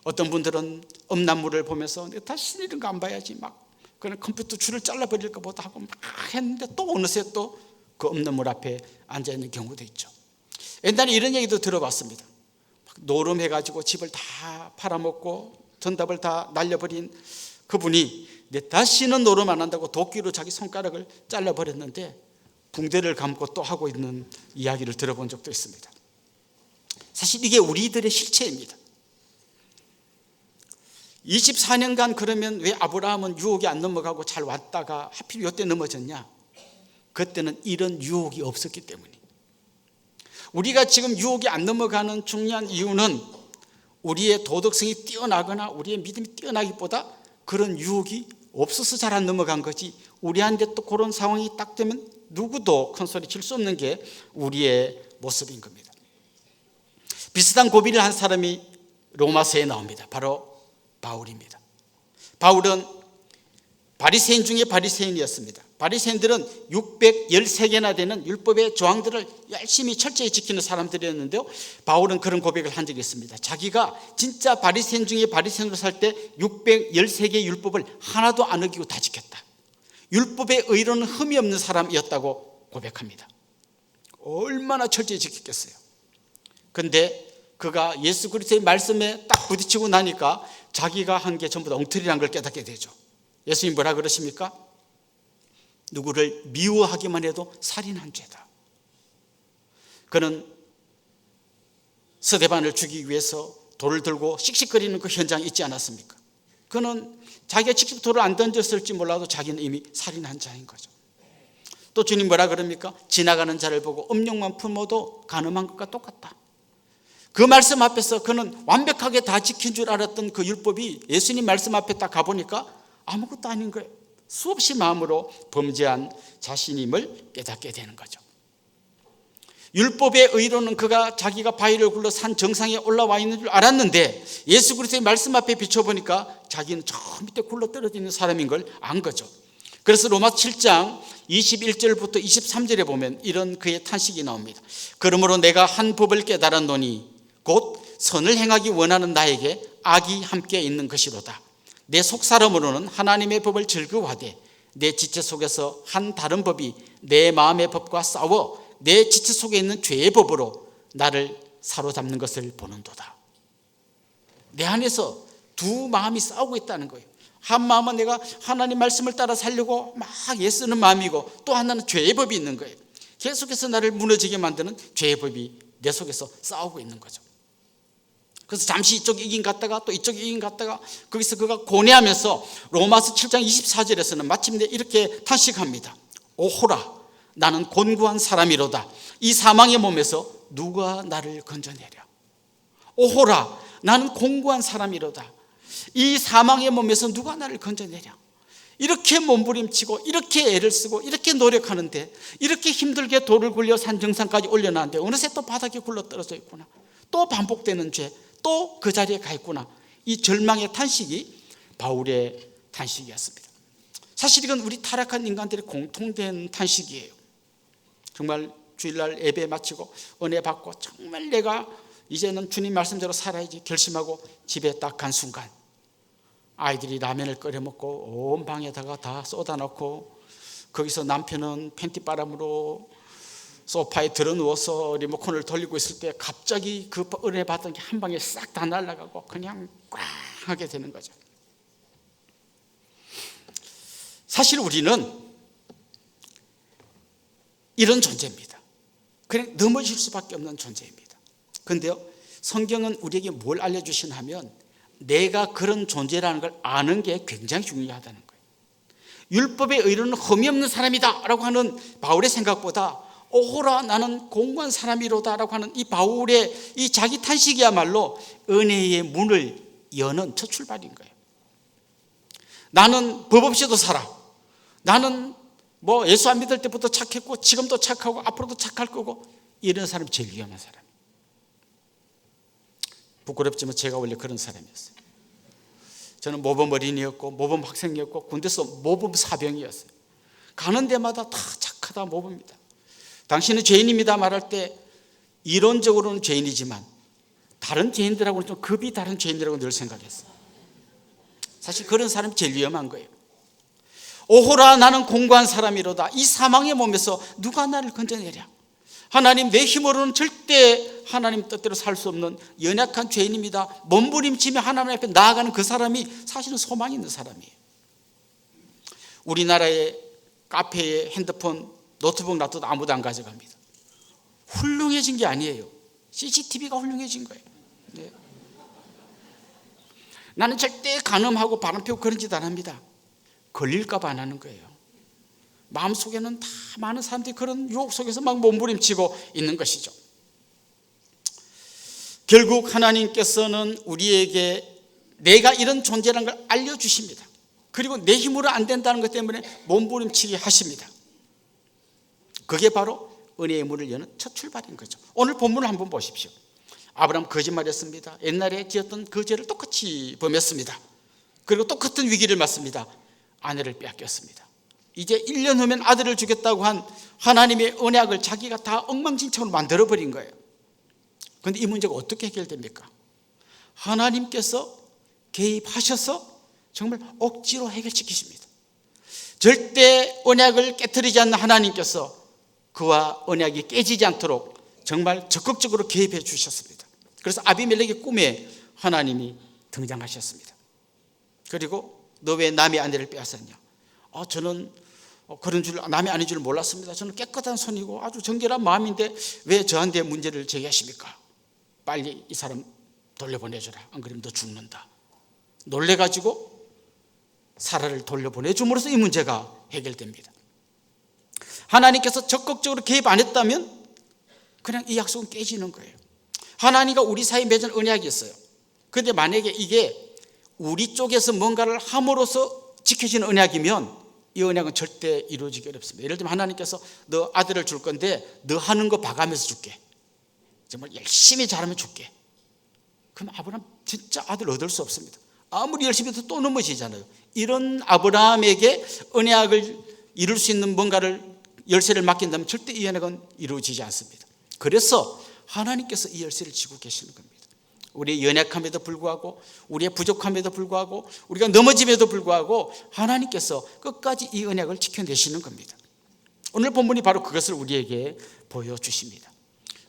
어떤 분들은 음란물을 보면서 다시는 이런 거 안 봐야지 막 그냥 컴퓨터 줄을 잘라버릴까 보다 하고 막 했는데 또 어느새 또 그 음란물 앞에 앉아있는 경우도 있죠. 옛날에 이런 얘기도 들어봤습니다. 노름해가지고 집을 다 팔아먹고 전답을 다 날려버린 그분이 다시는 노름 안 한다고 도끼로 자기 손가락을 잘라버렸는데 붕대를 감고 또 하고 있는 이야기를 들어본 적도 있습니다. 사실 이게 우리들의 실체입니다. 24년간 그러면 왜 아브라함은 유혹이 안 넘어가고 잘 왔다가 하필 이때 넘어졌냐? 그때는 이런 유혹이 없었기 때문이에요. 우리가 지금 유혹이 안 넘어가는 중요한 이유는 우리의 도덕성이 뛰어나거나 우리의 믿음이 뛰어나기보다 그런 유혹이 없어서 잘 안 넘어간 거지, 우리한테 또 그런 상황이 딱 되면 누구도 큰 소리 칠 수 없는 게 우리의 모습인 겁니다. 비슷한 고비를 한 사람이 로마서에 나옵니다. 바로 바울입니다. 바울은 바리새인 중에 바리새인이었습니다. 바리새인들은 613개나 되는 율법의 조항들을 열심히 철저히 지키는 사람들이었는데요, 바울은 그런 고백을 한 적이 있습니다. 자기가 진짜 바리새인 중에 바리새인으로 살 때 613개의 율법을 하나도 안 어기고 다 지켰다. 율법의 의로는 흠이 없는 사람이었다고 고백합니다. 얼마나 철저히 지켰겠어요. 그런데 그가 예수 그리스도의 말씀에 딱 부딪히고 나니까 자기가 한 게 전부 다 엉터리라는 걸 깨닫게 되죠. 예수님 뭐라 그러십니까? 누구를 미워하기만 해도 살인한 죄다. 그는 스데반을 죽이기 위해서 돌을 들고 씩씩거리는 그 현장에 있지 않았습니까? 그는 자기가 직접 돌을 안 던졌을지 몰라도 자기는 이미 살인한 자인 거죠. 또 주님 뭐라 그럽니까? 지나가는 자를 보고 음욕만 품어도 간음한 것과 똑같다. 그 말씀 앞에서 그는 완벽하게 다 지킨 줄 알았던 그 율법이 예수님 말씀 앞에 딱 가보니까 아무것도 아닌 거예요. 수없이 마음으로 범죄한 자신임을 깨닫게 되는 거죠. 율법의 의로는 그가 자기가 바위를 굴러 산 정상에 올라와 있는 줄 알았는데 예수 그리스도의 말씀 앞에 비춰보니까 자기는 저 밑에 굴러 떨어져 있는 사람인 걸 안 거죠. 그래서 로마서 7장 21절부터 23절에 보면 이런 그의 탄식이 나옵니다. 그러므로 내가 한 법을 깨달았노니 곧 선을 행하기 원하는 나에게 악이 함께 있는 것이로다. 내 속사람으로는 하나님의 법을 즐거워하되 내 지체 속에서 한 다른 법이 내 마음의 법과 싸워 내 지체 속에 있는 죄의 법으로 나를 사로잡는 것을 보는도다. 내 안에서 두 마음이 싸우고 있다는 거예요. 한 마음은 내가 하나님 말씀을 따라 살려고 막 애쓰는 마음이고, 또 하나는 죄의 법이 있는 거예요. 계속해서 나를 무너지게 만드는 죄의 법이 내 속에서 싸우고 있는 거죠. 그래서 잠시 이쪽 이긴 갔다가 또 이쪽 이긴 갔다가 거기서 그가 고뇌하면서 로마서 7장 24절에서는 마침내 이렇게 탄식합니다. 오호라, 나는 곤고한 사람이로다. 이 사망의 몸에서 누가 나를 건져내랴. 오호라, 나는 곤고한 사람이로다. 이 사망의 몸에서 누가 나를 건져내랴. 이렇게 몸부림치고 이렇게 애를 쓰고 이렇게 노력하는데, 이렇게 힘들게 돌을 굴려 산 정상까지 올려놨는데 어느새 또 바닥에 굴러 떨어져 있구나. 또 반복되는 죄, 또 그 자리에 가 있구나. 이 절망의 탄식이 바울의 탄식이었습니다. 사실 이건 우리 타락한 인간들의 공통된 탄식이에요. 정말 주일날 예배 마치고 은혜 받고 정말 내가 이제는 주님 말씀대로 살아야지 결심하고 집에 딱 간 순간, 아이들이 라면을 끓여 먹고 온 방에다가 다 쏟아놓고, 거기서 남편은 팬티바람으로 소파에 들어 누워서 리모컨을 돌리고 있을 때 갑자기 그 은혜 받은 게 한 방에 싹 다 날아가고 그냥 꽝 하게 되는 거죠. 사실 우리는 이런 존재입니다. 그냥 넘어질 수밖에 없는 존재입니다. 그런데요, 성경은 우리에게 뭘 알려주시나 하면 내가 그런 존재라는 걸 아는 게 굉장히 중요하다는 거예요. 율법의 의로는 흠이 없는 사람이다 라고 하는 바울의 생각보다 오호라, 나는 공고한 사람이로다 라고 하는 이 바울의 이 자기 탄식이야말로 은혜의 문을 여는 첫 출발인 거예요. 나는 법 없이도 살아. 나는 예수 안 믿을 때부터 착했고 지금도 착하고 앞으로도 착할 거고, 이런 사람이 제일 위험한 사람. 부끄럽지만 제가 원래 그런 사람이었어요. 저는 모범 어린이였고 모범 학생이었고 군대에서 모범 사병이었어요. 가는 데마다 다 착하다 모범입니다. 당신은 죄인입니다 말할 때 이론적으로는 죄인이지만 다른 죄인들하고는 좀 급이 다른 죄인들하고 늘 생각했어요. 사실 그런 사람이 제일 위험한 거예요. 오호라, 나는 공고한 사람이로다. 이 사망의 몸에서 누가 나를 건져내랴. 하나님, 내 힘으로는 절대 하나님 뜻대로 살 수 없는 연약한 죄인입니다. 몸부림치며 하나님 앞에 나아가는 그 사람이 사실은 소망이 있는 사람이에요. 우리나라의 카페에 핸드폰, 노트북 놔둬도 아무도 안 가져갑니다. 훌륭해진 게 아니에요. CCTV가 훌륭해진 거예요. 네. 나는 절대 간음하고 바람 피우고 그런 짓 안 합니다. 걸릴까 봐 안 하는 거예요. 마음속에는 다 많은 사람들이 그런 유혹 속에서 막 몸부림치고 있는 것이죠. 결국 하나님께서는 우리에게 내가 이런 존재라는 걸 알려주십니다. 그리고 내 힘으로 안 된다는 것 때문에 몸부림치게 하십니다. 그게 바로 은혜의 문을 여는 첫 출발인 거죠. 오늘 본문을 한번 보십시오. 아브라함 거짓말했습니다. 옛날에 지었던 그 죄를 똑같이 범했습니다. 그리고 똑같은 위기를 맞습니다. 아내를 빼앗겼습니다. 이제 1년 후면 아들을 주겠다고 한 하나님의 언약을 자기가 다 엉망진창으로 만들어버린 거예요. 그런데 이 문제가 어떻게 해결됩니까? 하나님께서 개입하셔서 정말 억지로 해결시키십니다. 절대 언약을 깨트리지 않는 하나님께서 그와 언약이 깨지지 않도록 정말 적극적으로 개입해 주셨습니다. 그래서 아비멜렉의 꿈에 하나님이 등장하셨습니다. 그리고 너 왜 남의 아내를 빼앗았냐? 저는 그런 줄, 남의 아닌 줄 몰랐습니다. 저는 깨끗한 손이고 아주 정결한 마음인데 왜 저한테 문제를 제기하십니까? 빨리 이 사람 돌려보내줘라. 안 그러면 너 죽는다. 놀래가지고 사라를 돌려보내줌으로써 이 문제가 해결됩니다. 하나님께서 적극적으로 개입 안 했다면 그냥 이 약속은 깨지는 거예요. 하나님과 우리 사이에 맺은 언약이 있어요. 그런데 만약에 이게 우리 쪽에서 뭔가를 함으로써 지켜지는 언약이면 이 언약은 절대 이루어지기 어렵습니다. 예를 들면 하나님께서 너 아들을 줄 건데 너 하는 거 봐가면서 줄게. 정말 열심히 잘하면 줄게. 그럼 아브라함 진짜 아들 얻을 수 없습니다. 아무리 열심히 해도 또 넘어지잖아요. 이런 아브라함에게 언약을 이룰 수 있는 뭔가를 열쇠를 맡긴다면 절대 이 언약은 이루어지지 않습니다. 그래서 하나님께서 이 열쇠를 쥐고 계시는 겁니다. 우리의 연약함에도 불구하고 우리의 부족함에도 불구하고 우리가 넘어짐에도 불구하고 하나님께서 끝까지 이 언약을 지켜내시는 겁니다. 오늘 본문이 바로 그것을 우리에게 보여주십니다.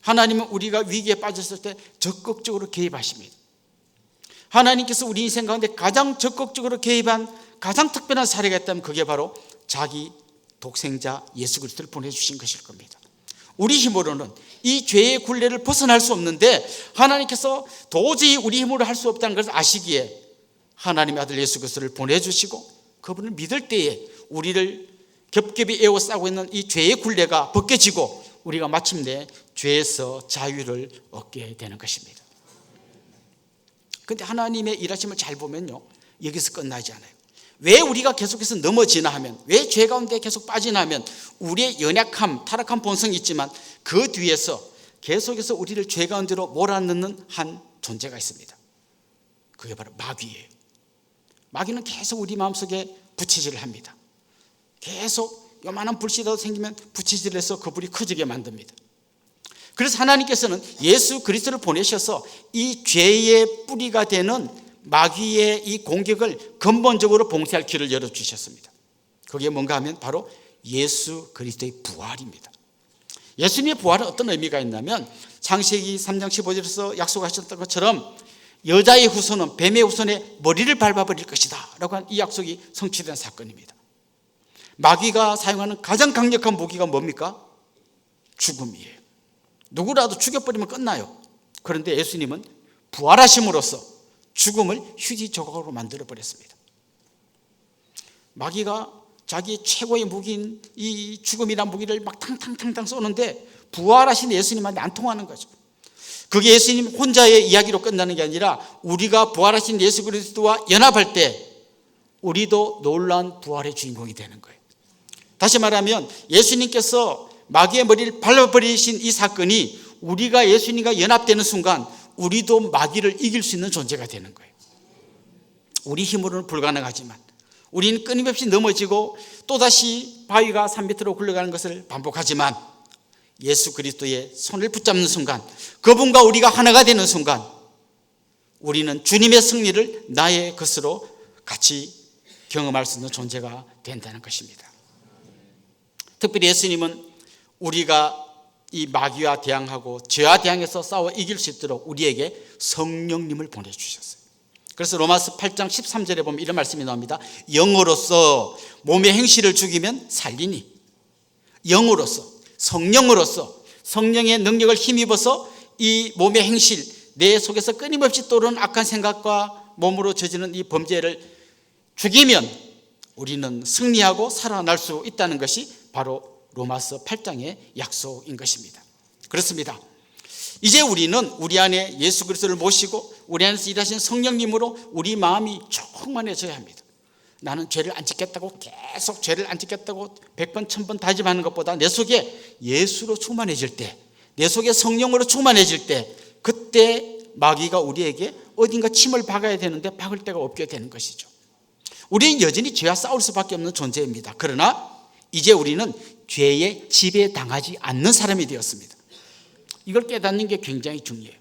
하나님은 우리가 위기에 빠졌을 때 적극적으로 개입하십니다. 하나님께서 우리 인생 가운데 가장 적극적으로 개입한 가장 특별한 사례가 있다면 그게 바로 자기 독생자 예수 그리스도를 보내주신 것일 겁니다. 우리 힘으로는 이 죄의 굴레를 벗어날 수 없는데 하나님께서 도저히 우리 힘으로 할 수 없다는 것을 아시기에 하나님의 아들 예수 그리스도를 보내주시고 그분을 믿을 때에 우리를 겹겹이 에워싸고 있는 이 죄의 굴레가 벗겨지고 우리가 마침내 죄에서 자유를 얻게 되는 것입니다. 그런데 하나님의 일하심을 잘 보면요, 여기서 끝나지 않아요. 왜 우리가 계속해서 넘어지나 하면, 왜 죄 가운데 계속 빠지나 하면 우리의 연약함, 타락한 본성이 있지만 그 뒤에서 계속해서 우리를 죄 가운데로 몰아넣는 한 존재가 있습니다. 그게 바로 마귀예요. 마귀는 계속 우리 마음속에 부채질을 합니다. 계속 요만한 불씨라도 생기면 부채질을 해서 그 불이 커지게 만듭니다. 그래서 하나님께서는 예수 그리스도를 보내셔서 이 죄의 뿌리가 되는 마귀의 이 공격을 근본적으로 봉쇄할 길을 열어주셨습니다. 그게 뭔가 하면 바로 예수 그리스도의 부활입니다. 예수님의 부활은 어떤 의미가 있냐면 창세기 3장 15절에서 약속하셨던 것처럼 여자의 후손은 뱀의 후손의 머리를 밟아버릴 것이다 라고 한 이 약속이 성취된 사건입니다. 마귀가 사용하는 가장 강력한 무기가 뭡니까? 죽음이에요. 누구라도 죽여버리면 끝나요. 그런데 예수님은 부활하심으로써 죽음을 휴지 조각으로 만들어버렸습니다. 마귀가 자기 최고의 무기인 이 죽음이란 무기를 막 탕탕탕탕 쏘는데 부활하신 예수님한테 안 통하는 거죠. 그게 예수님 혼자의 이야기로 끝나는 게 아니라 우리가 부활하신 예수 그리스도와 연합할 때 우리도 놀라운 부활의 주인공이 되는 거예요. 다시 말하면 예수님께서 마귀의 머리를 밟아버리신 이 사건이 우리가 예수님과 연합되는 순간 우리도 마귀를 이길 수 있는 존재가 되는 거예요. 우리 힘으로는 불가능하지만 우리는 끊임없이 넘어지고 또다시 바위가 산 밑으로 굴러가는 것을 반복하지만 예수 그리스도의 손을 붙잡는 순간, 그분과 우리가 하나가 되는 순간 우리는 주님의 승리를 나의 것으로 같이 경험할 수 있는 존재가 된다는 것입니다. 특별히 예수님은 우리가 이 마귀와 대항하고 죄와 대항해서 싸워 이길 수 있도록 우리에게 성령님을 보내주셨어요. 그래서 로마서 8장 13절에 보면 이런 말씀이 나옵니다. 영으로서 몸의 행실을 죽이면 살리니, 영으로서, 성령으로서 성령의 능력을 힘입어서 이 몸의 행실, 내 속에서 끊임없이 떠오르는 악한 생각과 몸으로 저지르는 이 범죄를 죽이면 우리는 승리하고 살아날 수 있다는 것이 바로 로마서 8장의 약속인 것입니다. 그렇습니다. 이제 우리는 우리 안에 예수 그리스도를 모시고 우리 안에서 일하신 성령님으로 우리 마음이 충만해져야 합니다. 나는 죄를 안 짓겠다고 계속 죄를 안 짓겠다고 100번 1000번 다짐하는 것보다 내 속에 예수로 충만해질 때, 내 속에 성령으로 충만해질 때, 그때 마귀가 우리에게 어딘가 침을 박아야 되는데 박을 데가 없게 되는 것이죠. 우리는 여전히 죄와 싸울 수밖에 없는 존재입니다. 그러나 이제 우리는 죄에 지배당하지 않는 사람이 되었습니다. 이걸 깨닫는 게 굉장히 중요해요.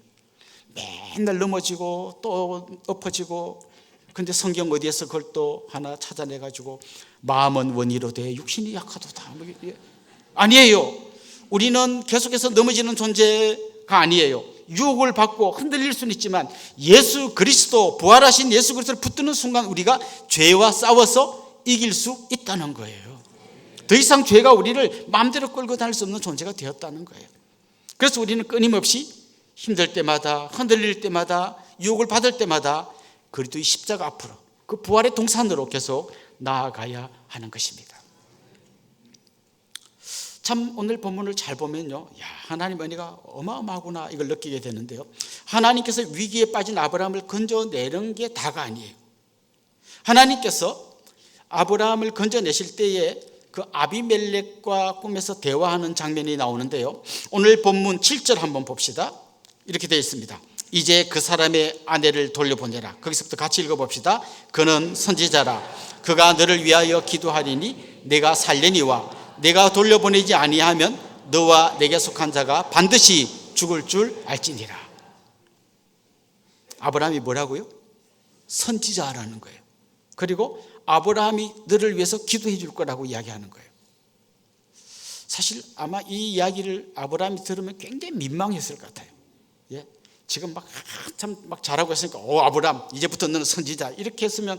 맨날 넘어지고 또 엎어지고, 근데 성경 어디에서 그걸 또 하나 찾아내가지고 마음은 원이로 돼 육신이 약하도다, 아니에요. 우리는 계속해서 넘어지는 존재가 아니에요. 유혹을 받고 흔들릴 수는 있지만 예수 그리스도, 부활하신 예수 그리스도를 붙드는 순간 우리가 죄와 싸워서 이길 수 있다는 거예요. 더 이상 죄가 우리를 마음대로 끌고 다닐 수 없는 존재가 되었다는 거예요. 그래서 우리는 끊임없이 힘들 때마다, 흔들릴 때마다, 유혹을 받을 때마다 그리스도의 십자가 앞으로, 그 부활의 동산으로 계속 나아가야 하는 것입니다. 참 오늘 본문을 잘 보면요, 야, 하나님 은혜가 어마어마하구나 이걸 느끼게 되는데요. 하나님께서 위기에 빠진 아브라함을 건져내는 게 다가 아니에요. 하나님께서 아브라함을 건져내실 때에 그 아비멜렉과 꿈에서 대화하는 장면이 나오는데요. 오늘 본문 7절 한번 봅시다. 이렇게 되어 있습니다. 이제 그 사람의 아내를 돌려보내라. 거기서부터 같이 읽어봅시다. 그는 선지자라. 그가 너를 위하여 기도하리니 내가 살려니와 내가 돌려보내지 아니하면 너와 내게 속한 자가 반드시 죽을 줄 알지니라. 아브라함이 뭐라고요? 선지자라는 거예요. 그리고 아브라함이 너를 위해서 기도해 줄 거라고 이야기하는 거예요. 사실 아마 이 이야기를 아브라함이 들으면 굉장히 민망했을 것 같아요. 예? 지금 참 잘하고 있으니까 아브라함 이제부터 너는 선지자 이렇게 했으면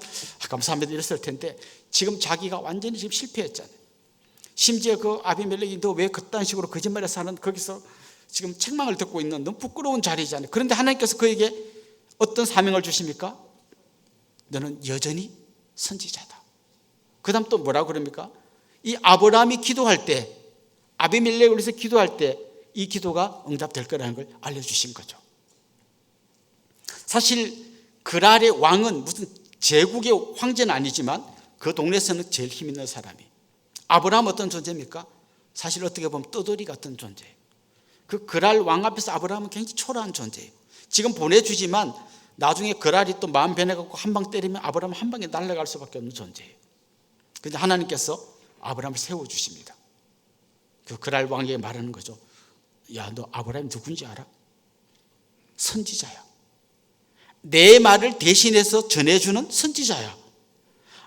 감사합니다 이랬을 텐데 지금 자기가 완전히 지금 실패했잖아요. 심지어 그 아비멜렉이 너 왜 그딴 식으로 거짓말해서 하는 거기서 지금 책망을 듣고 있는 너무 부끄러운 자리잖아요. 그런데 하나님께서 그에게 어떤 사명을 주십니까? 너는 여전히 선지자다. 그 다음 또 뭐라고 그럽니까? 이 아브라함이 기도할 때 아비멜렉을 위해서 기도할 때 이 기도가 응답될 거라는 걸 알려주신 거죠. 사실 그랄의 왕은 무슨 제국의 황제는 아니지만 그 동네에서는 제일 힘 있는 사람이. 아브라함 어떤 존재입니까? 사실 어떻게 보면 떠돌이 같은 존재예요. 그 그랄 왕 앞에서 아브라함은 굉장히 초라한 존재예요. 지금 보내주지만 나중에 그랄이 또 마음 변해갖고 한 방 때리면 아브라함은 한 방에 날아갈 수밖에 없는 존재예요. 그런데 하나님께서 아브라함을 세워주십니다. 그 그랄 왕에게 말하는 거죠. 야, 너 아브라함이 누군지 알아? 선지자야. 내 말을 대신해서 전해주는 선지자야.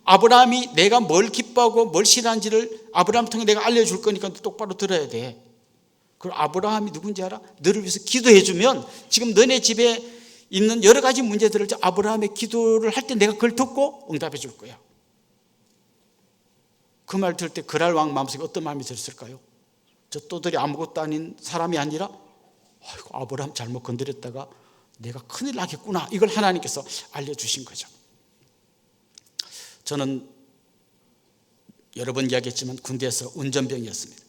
아브라함이 내가 뭘 기뻐하고 뭘 싫어하는지를 아브라함 통해 내가 알려줄 거니까 똑바로 들어야 돼. 그리고 아브라함이 누군지 알아? 너를 위해서 기도해주면 지금 너네 집에 있는 여러 가지 문제들을 아브라함의 기도를 할 때 내가 그걸 듣고 응답해 줄 거야. 그 말 들을 때 그랄 왕 마음속에 어떤 마음이 들었을까요? 저 또들이 아무것도 아닌 사람이 아니라 아이고, 아브라함 잘못 건드렸다가 내가 큰일 나겠구나. 이걸 하나님께서 알려주신 거죠. 저는 여러 번 이야기했지만 군대에서 운전병이었습니다.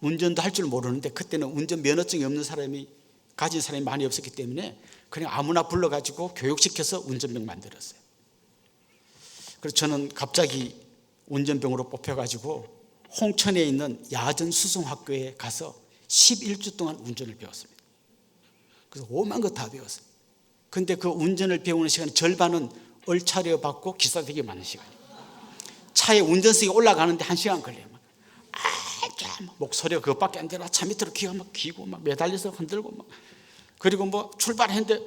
운전도 할 줄 모르는데 그때는 운전면허증이 없는 사람이 가진 사람이 많이 없었기 때문에 그냥 아무나 불러가지고 교육시켜서 운전병 만들었어요. 그래서 저는 갑자기 운전병으로 뽑혀가지고 홍천에 있는 야전수송학교에 가서 11주 동안 운전을 배웠습니다. 그래서 오만 거 다 배웠어요. 근데 그 운전을 배우는 시간 절반은 얼차려 받고 기사 되게 많은 시간이에요. 차에 운전석에 올라가는데 1시간 걸려요. 목소리가 그것밖에 안 되나 차 밑으로 기가 막 기고 막 매달려서 흔들고 막 그리고 뭐 출발했는데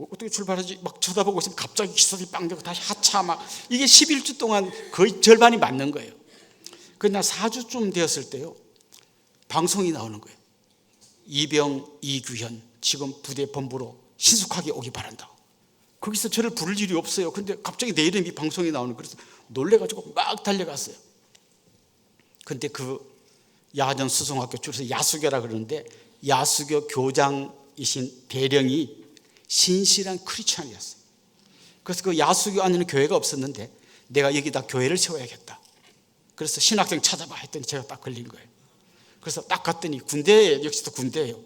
어떻게 출발하지 막 쳐다보고 있으면 갑자기 기사들이 빵 되고 다시 하차 막 이게 11주 동안 거의 절반이 맞는 거예요. 그러나 4주쯤 되었을 때요 방송이 나오는 거예요. 이병 이규현 지금 부대 본부로 신속하게 오기 바란다. 거기서 저를 부를 일이 없어요. 근데 갑자기 내 이름이 방송에 나오는 거예요. 그래서 놀래가지고 막 달려갔어요. 근데 그 야전 수송학교 줄여서 야수교라 그러는데 야수교 교장이신 대령이 신실한 크리스찬이었어요. 그래서 그 야수교 안에는 교회가 없었는데 내가 여기다 교회를 세워야겠다. 그래서 신학생 찾아봐 했더니 제가 딱 걸린 거예요. 그래서 딱 갔더니 군대에 역시 또 군대예요.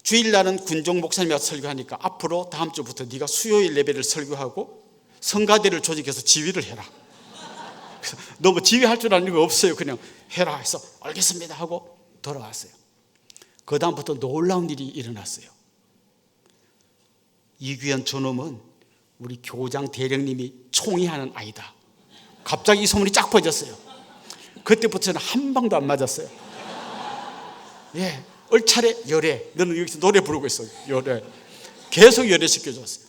주일날은 군종 목사님이 와서 설교하니까 앞으로 다음 주부터 네가 수요일 예배를 설교하고 성가대를 조직해서 지휘를 해라. 너 뭐 지휘할 줄 아는 거 없어요. 그냥 해라 해서 알겠습니다 하고 돌아왔어요. 그 다음부터 놀라운 일이 일어났어요. 이규현 저놈은 우리 교장 대령님이 총이하는 아이다. 갑자기 이 소문이 쫙 퍼졌어요. 그때부터는 한 방도 안 맞았어요. 예, 얼차례 열애. 너는 여기서 노래 부르고 있어. 열애. 계속 열애시켜줬어요.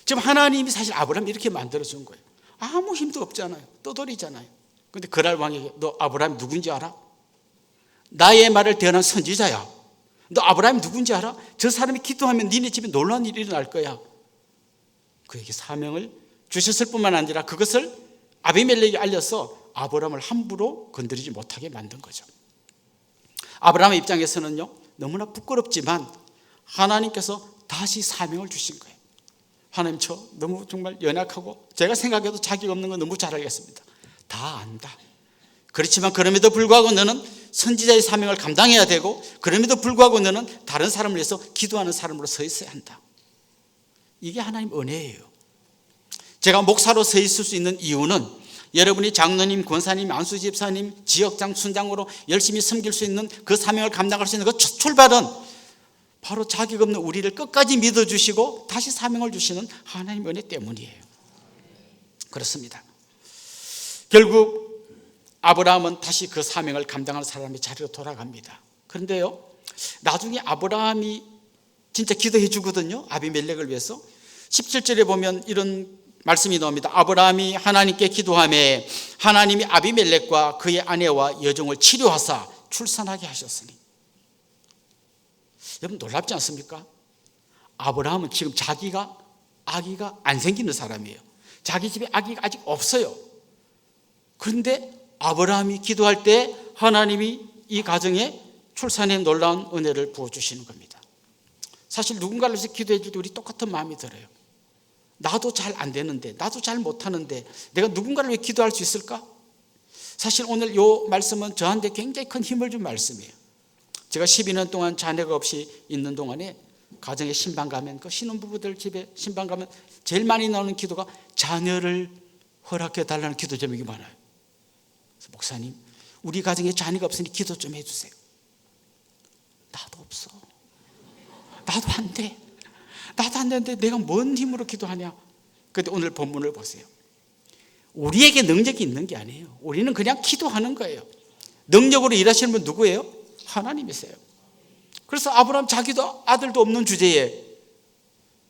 지금 하나님이 사실 아브라함 이렇게 만들어준 거예요. 아무 힘도 없잖아요. 떠돌이잖아요. 근데 그랄 왕에게 너 아브라함 누군지 알아? 나의 말을 대언한 선지자야. 너 아브라함 누군지 알아? 저 사람이 기도하면 니네 집에 놀라운 일이 일어날 거야. 그에게 사명을 주셨을 뿐만 아니라 그것을 아비멜렉이 알려서 아브라함을 함부로 건드리지 못하게 만든 거죠. 아브라함의 입장에서는요 너무나 부끄럽지만 하나님께서 다시 사명을 주신 거예요. 하나님 저 너무 정말 연약하고 제가 생각해도 자격 없는 거 너무 잘 알겠습니다. 다 안다. 그렇지만 그럼에도 불구하고 너는 선지자의 사명을 감당해야 되고, 그럼에도 불구하고 너는 다른 사람을 위해서 기도하는 사람으로 서 있어야 한다. 이게 하나님 은혜예요. 제가 목사로 서 있을 수 있는 이유는 여러분이 장로님, 권사님, 안수집사님, 지역장, 순장으로 열심히 섬길 수 있는 그 사명을 감당할 수 있는 그 첫 출발은 바로 자격 없는 우리를 끝까지 믿어주시고 다시 사명을 주시는 하나님 은혜 때문이에요. 그렇습니다. 결국 아브라함은 다시 그 사명을 감당하는 사람의 자리로 돌아갑니다. 그런데요, 나중에 아브라함이 진짜 기도해 주거든요. 아비멜렉을 위해서. 17절에 보면 이런 말씀이 나옵니다. 아브라함이 하나님께 기도하며 하나님이 아비멜렉과 그의 아내와 여종을 치료하사 출산하게 하셨으니. 여러분 놀랍지 않습니까? 아브라함은 지금 자기가 아기가 안 생기는 사람이에요. 자기 집에 아기가 아직 없어요. 그런데 아브라함이 기도할 때 하나님이 이 가정에 출산에 놀라운 은혜를 부어주시는 겁니다. 사실 누군가를 위해서 기도해 줄 때 우리 똑같은 마음이 들어요. 나도 잘 안 되는데, 나도 잘 못하는데 내가 누군가를 위해 기도할 수 있을까? 사실 오늘 이 말씀은 저한테 굉장히 큰 힘을 준 말씀이에요. 제가 12년 동안 자녀가 없이 있는 동안에 가정에 신방 가면, 그 신혼부부들 집에 신방 가면 제일 많이 나오는 기도가 자녀를 허락해 달라는 기도 제목이 많아요. 그래서 목사님, 우리 가정에 자녀가 없으니 기도 좀 해주세요. 나도 없어. 나도 안 돼. 나도 안 되는데 내가 뭔 힘으로 기도하냐. 그런데 오늘 본문을 보세요. 우리에게 능력이 있는 게 아니에요. 우리는 그냥 기도하는 거예요. 능력으로 일하시는 분 누구예요? 하나님이세요. 그래서 아브라함 자기도 아들도 없는 주제에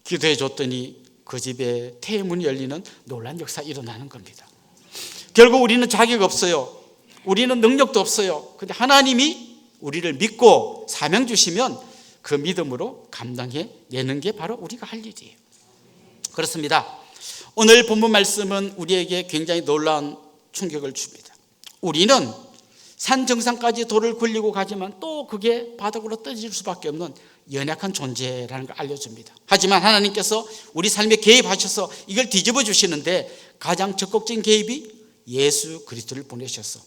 기도해 줬더니 그 집에 태문이 열리는 놀라운 역사 일어나는 겁니다. 결국 우리는 자격 없어요. 우리는 능력도 없어요. 그런데 하나님이 우리를 믿고 사명 주시면 그 믿음으로 감당해 내는 게 바로 우리가 할 일이에요. 그렇습니다. 오늘 본문 말씀은 우리에게 굉장히 놀라운 충격을 줍니다. 우리는 산 정상까지 돌을 굴리고 가지만 또 그게 바닥으로 떨어질 수밖에 없는 연약한 존재라는 걸 알려줍니다. 하지만 하나님께서 우리 삶에 개입하셔서 이걸 뒤집어 주시는데 가장 적극적인 개입이 예수 그리스도를 보내셔서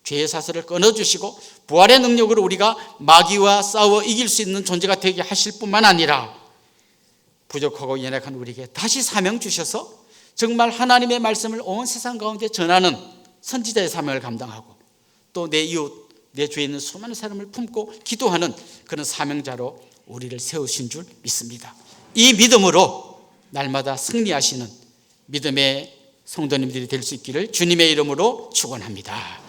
죄의 사슬을 끊어주시고 부활의 능력으로 우리가 마귀와 싸워 이길 수 있는 존재가 되게 하실 뿐만 아니라 부족하고 연약한 우리에게 다시 사명 주셔서 정말 하나님의 말씀을 온 세상 가운데 전하는 선지자의 사명을 감당하고 또 내 이웃, 내 주위에 있는 수많은 사람을 품고 기도하는 그런 사명자로 우리를 세우신 줄 믿습니다. 이 믿음으로 날마다 승리하시는 믿음의 성도님들이 될 수 있기를 주님의 이름으로 축원합니다.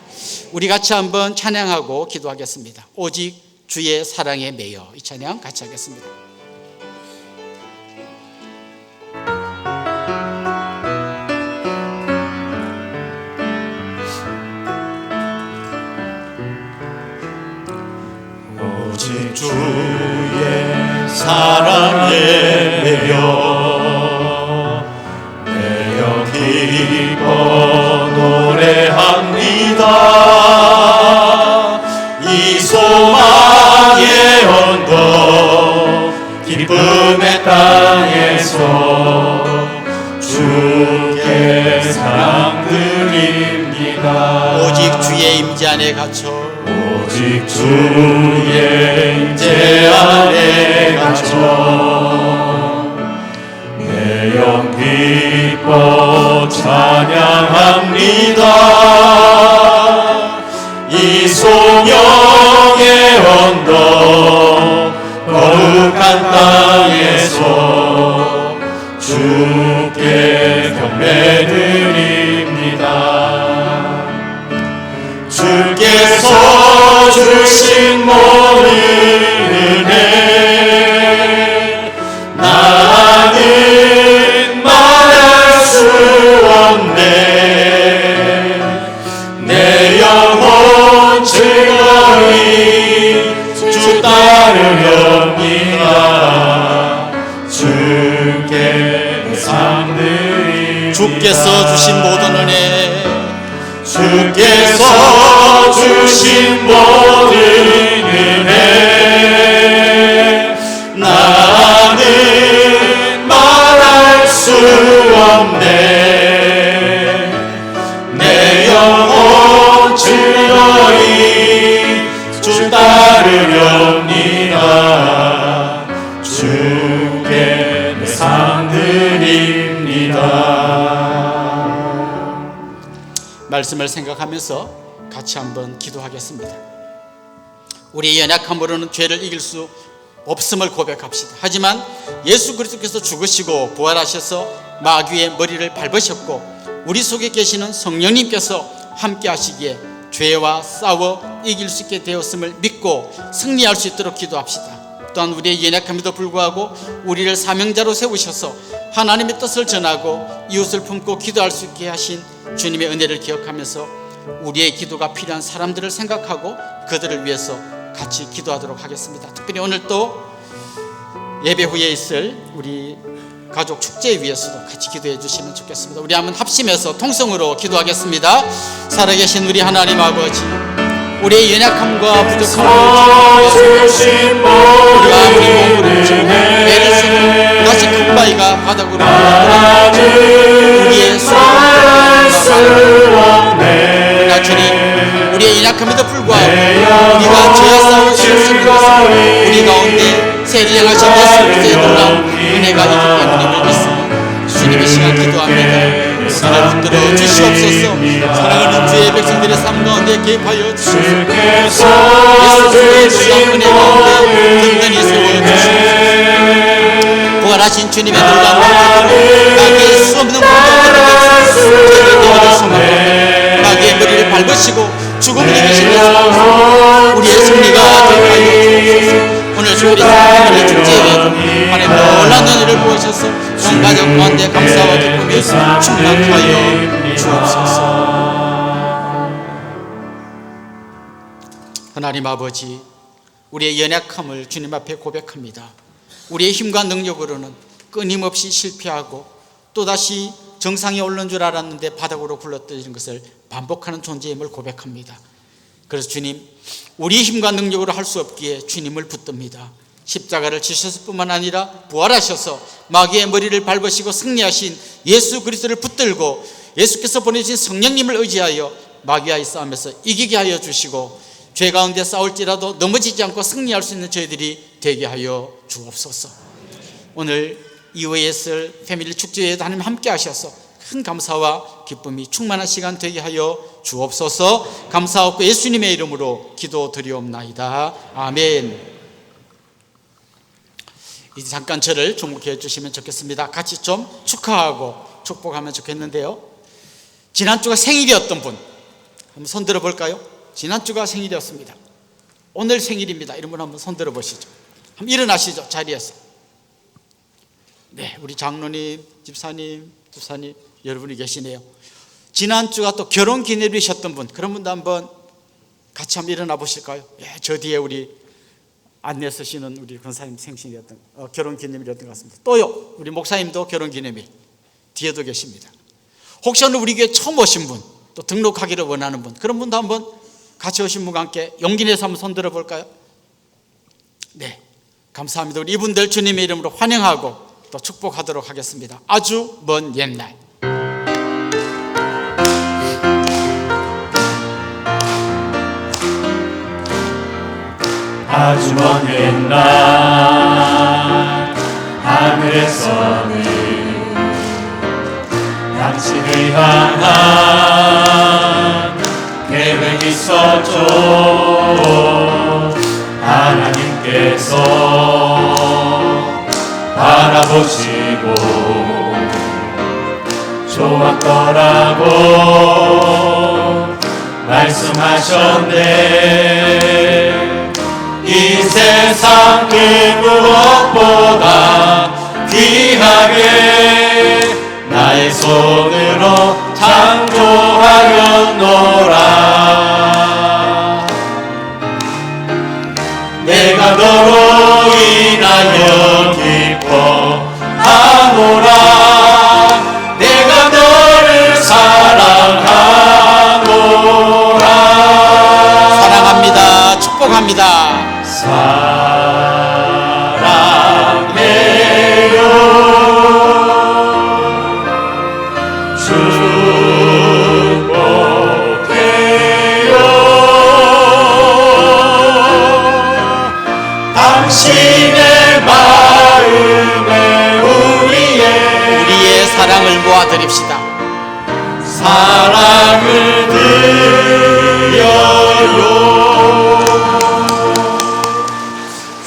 우리 같이 한번 찬양하고 기도하겠습니다. 오직 주의 사랑에 매여. 이 찬양 같이 하겠습니다. 오직 주의 사랑에 매여 기뻐 노래합니다. 이 소망의 언덕 기쁨의 땅에서 주께 사랑 드립니다. 오직 주의 임재 안에 갇혀 오직 주의 임재 안에 갇혀 내 영 기뻐 찬양합니다. 이 소명의 언덕 거룩한 땅에서 주께 경배드립니다. 주께서 주신 모든 은혜 나는 말할 수 없네. 내 영혼 즐거이 주 따르렵니다. 주께 상드립니다. 주께서 주신 모든 은혜 주께서 주신 모든 은혜 나는 말할 수 없네. 내 영혼 즐거이 말씀을 생각하면서 같이 한번 기도하겠습니다. 우리의 연약함으로는 죄를 이길 수 없음을 고백합시다. 하지만 예수 그리스도께서 죽으시고 부활하셔서 마귀의 머리를 밟으셨고 우리 속에 계시는 성령님께서 함께 하시기에 죄와 싸워 이길 수 있게 되었음을 믿고 승리할 수 있도록 기도합시다. 또한 우리의 연약함에도 불구하고 우리를 사명자로 세우셔서 하나님의 뜻을 전하고 이웃을 품고 기도할 수 있게 하신 주님의 은혜를 기억하면서 우리의 기도가 필요한 사람들을 생각하고 그들을 위해서 같이 기도하도록 하겠습니다. 특별히 오늘 또 예배 후에 있을 우리 가족 축제에 위해서도 같이 기도해 주시면 좋겠습니다. 우리 한번 합심해서 통성으로 기도하겠습니다. 살아계신 우리 하나님 아버지, 우리의 연약함과 부족함을 주신 우리가 아무리 몸으로 치고 애를 쓰고 다시 큰 바위가 바닥으로 우리의 소원을 그러나 주님, 우리의 연약함에도 불구하고 우리가 죄와 싸워 이길 수 있는 것은 우리 가운데 세를 향하신 예수 그리스도의 놀라운 은혜가 있기 때문임을 믿습니다. 주님의 시간 기도합니다. 은혜를 붙들어 주시옵소서. 사랑하는 주의 백성들의 삶 가운데 개입하여 주시옵소서. 예수 그리스도의 놀라운 은혜 가운데 든든히 세워주시옵소서. 부활하신 주님의 놀라운 은혜로 마귀의 수없는 공격을 저희를 도와줄 소망합니다. 마귀의 머리를 밟으시고 죽음을 이기신 예수, 우리의 승리가 되게 하여 주옵소서. 오늘 주일이 생일의 축제에 안에 놀라운 은혜를 부으셔서 온 가족 가운데 감사와 기쁨이 충만케 하여 주옵소서. 하나님 아버지, 우리의 연약함을 주님 앞에 고백합니다. 우리의 힘과 능력으로는 끊임없이 실패하고 또다시 정상에 오른 줄 알았는데 바닥으로 굴러떨어지는 것을 반복하는 존재임을 고백합니다. 그래서 주님, 우리의 힘과 능력으로 할 수 없기에 주님을 붙듭니다. 십자가를 지셨을 뿐만 아니라 부활하셔서 마귀의 머리를 밟으시고 승리하신 예수 그리스도를 붙들고 예수께서 보내주신 성령님을 의지하여 마귀와의 싸움에서 이기게 하여 주시고 죄 가운데 싸울지라도 넘어지지 않고 승리할 수 있는 저희들이 되게 하여 주옵소서. 오늘 이후에 있을 패밀리 축제에도 하나님 함께 하셔서 큰 감사와 기쁨이 충만한 시간 되게 하여 주옵소서. 감사하고 예수님의 이름으로 기도드리옵나이다. 아멘. 이제 잠깐 저를 주목해 주시면 좋겠습니다. 같이 좀 축하하고 축복하면 좋겠는데요. 지난주가 생일이었던 분 한번 손 들어볼까요? 지난주가 생일이었습니다. 오늘 생일입니다. 이런 분 한번 손 들어보시죠. 한번 일어나시죠, 자리에서. 네, 우리 장로님, 집사님, 집사님 여러분이 계시네요. 지난주가 또 결혼 기념일이셨던 분, 그런 분도 한번 같이 한번 일어나 보실까요? 예, 저 뒤에 우리 안내 쓰시는 우리 권사님 생신이었던 결혼 기념일이었던 것 같습니다. 또요, 우리 목사님도 결혼 기념일 뒤에도 계십니다. 혹시 오늘 우리 교회 처음 오신 분, 또 등록하기를 원하는 분, 그런 분도 한번 같이 오신 분과 함께 용기 내서 한번 손 들어볼까요? 네, 감사합니다. 우리 이분들 주님의 이름으로 환영하고 또 축복하도록 하겠습니다. 아주 먼 옛날. 아주 먼 옛날 하늘에서는 당신을 향한 계획이 있었죠. 하나님께서 바라보시고 좋았더라고 말씀하셨네. 이 세상 그 무엇보다 귀하게 나의 손으로 창조하였노라. 내가 너로 인하여 기뻐하노라. 내가 너를 사랑하노라. 사랑합니다. 축복합니다. 사랑해요. 축복해요. 당신의 마음에 우리의 사랑을 모아드립시다. 사랑을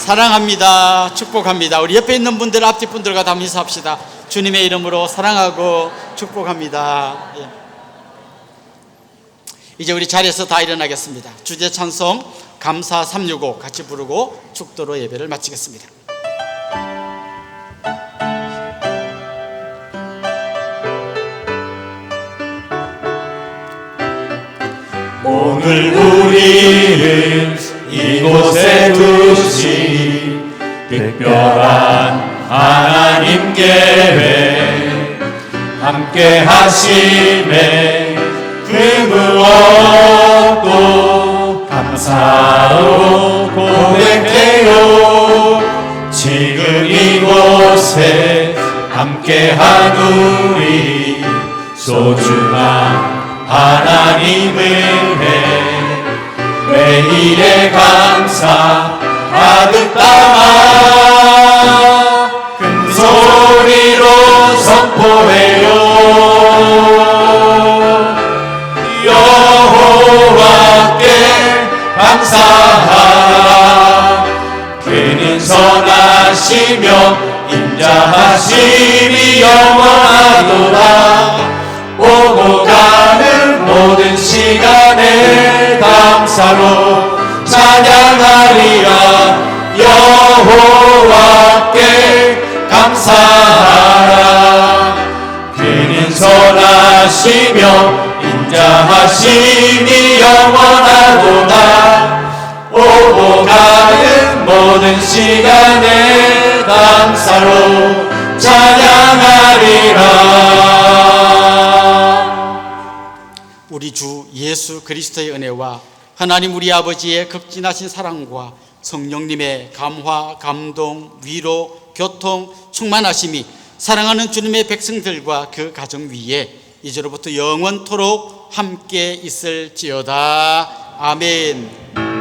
사랑합니다. 축복합니다. 우리 옆에 있는 분들, 앞뒤 분들과 다 인사합시다. 주님의 이름으로 사랑하고 축복합니다. 예. 이제 우리 자리에서 다 일어나겠습니다. 주제 찬송 감사 365 같이 부르고 축도로 예배를 마치겠습니다. 오늘 우리를 이곳에 두신 특별한 하나님 계획 함께 하심에 그 무엇도 감사로 고백해요. 지금 이곳에 함께한 우리 소중한 하나님을 해 매일의 감사 가득 담아 큰 소리로 선포해요. 여호와께 감사하라. 그는 선하시며 인자하심이 영원하도다. 오고 가는 모든 시간에 감사로 찬양하리라. 여호와께 감사하라. 그는 선하시며 인자하심이 영원하도다. 오고 가는 모든 시간에 감사로 찬양하리라. 우리 주 예수 그리스도의 은혜와 하나님 우리 아버지의 극진하신 사랑과 성령님의 감화, 감동, 위로, 교통, 충만하심이 사랑하는 주님의 백성들과 그 가정 위에 이제로부터 영원토록 함께 있을지어다. 아멘.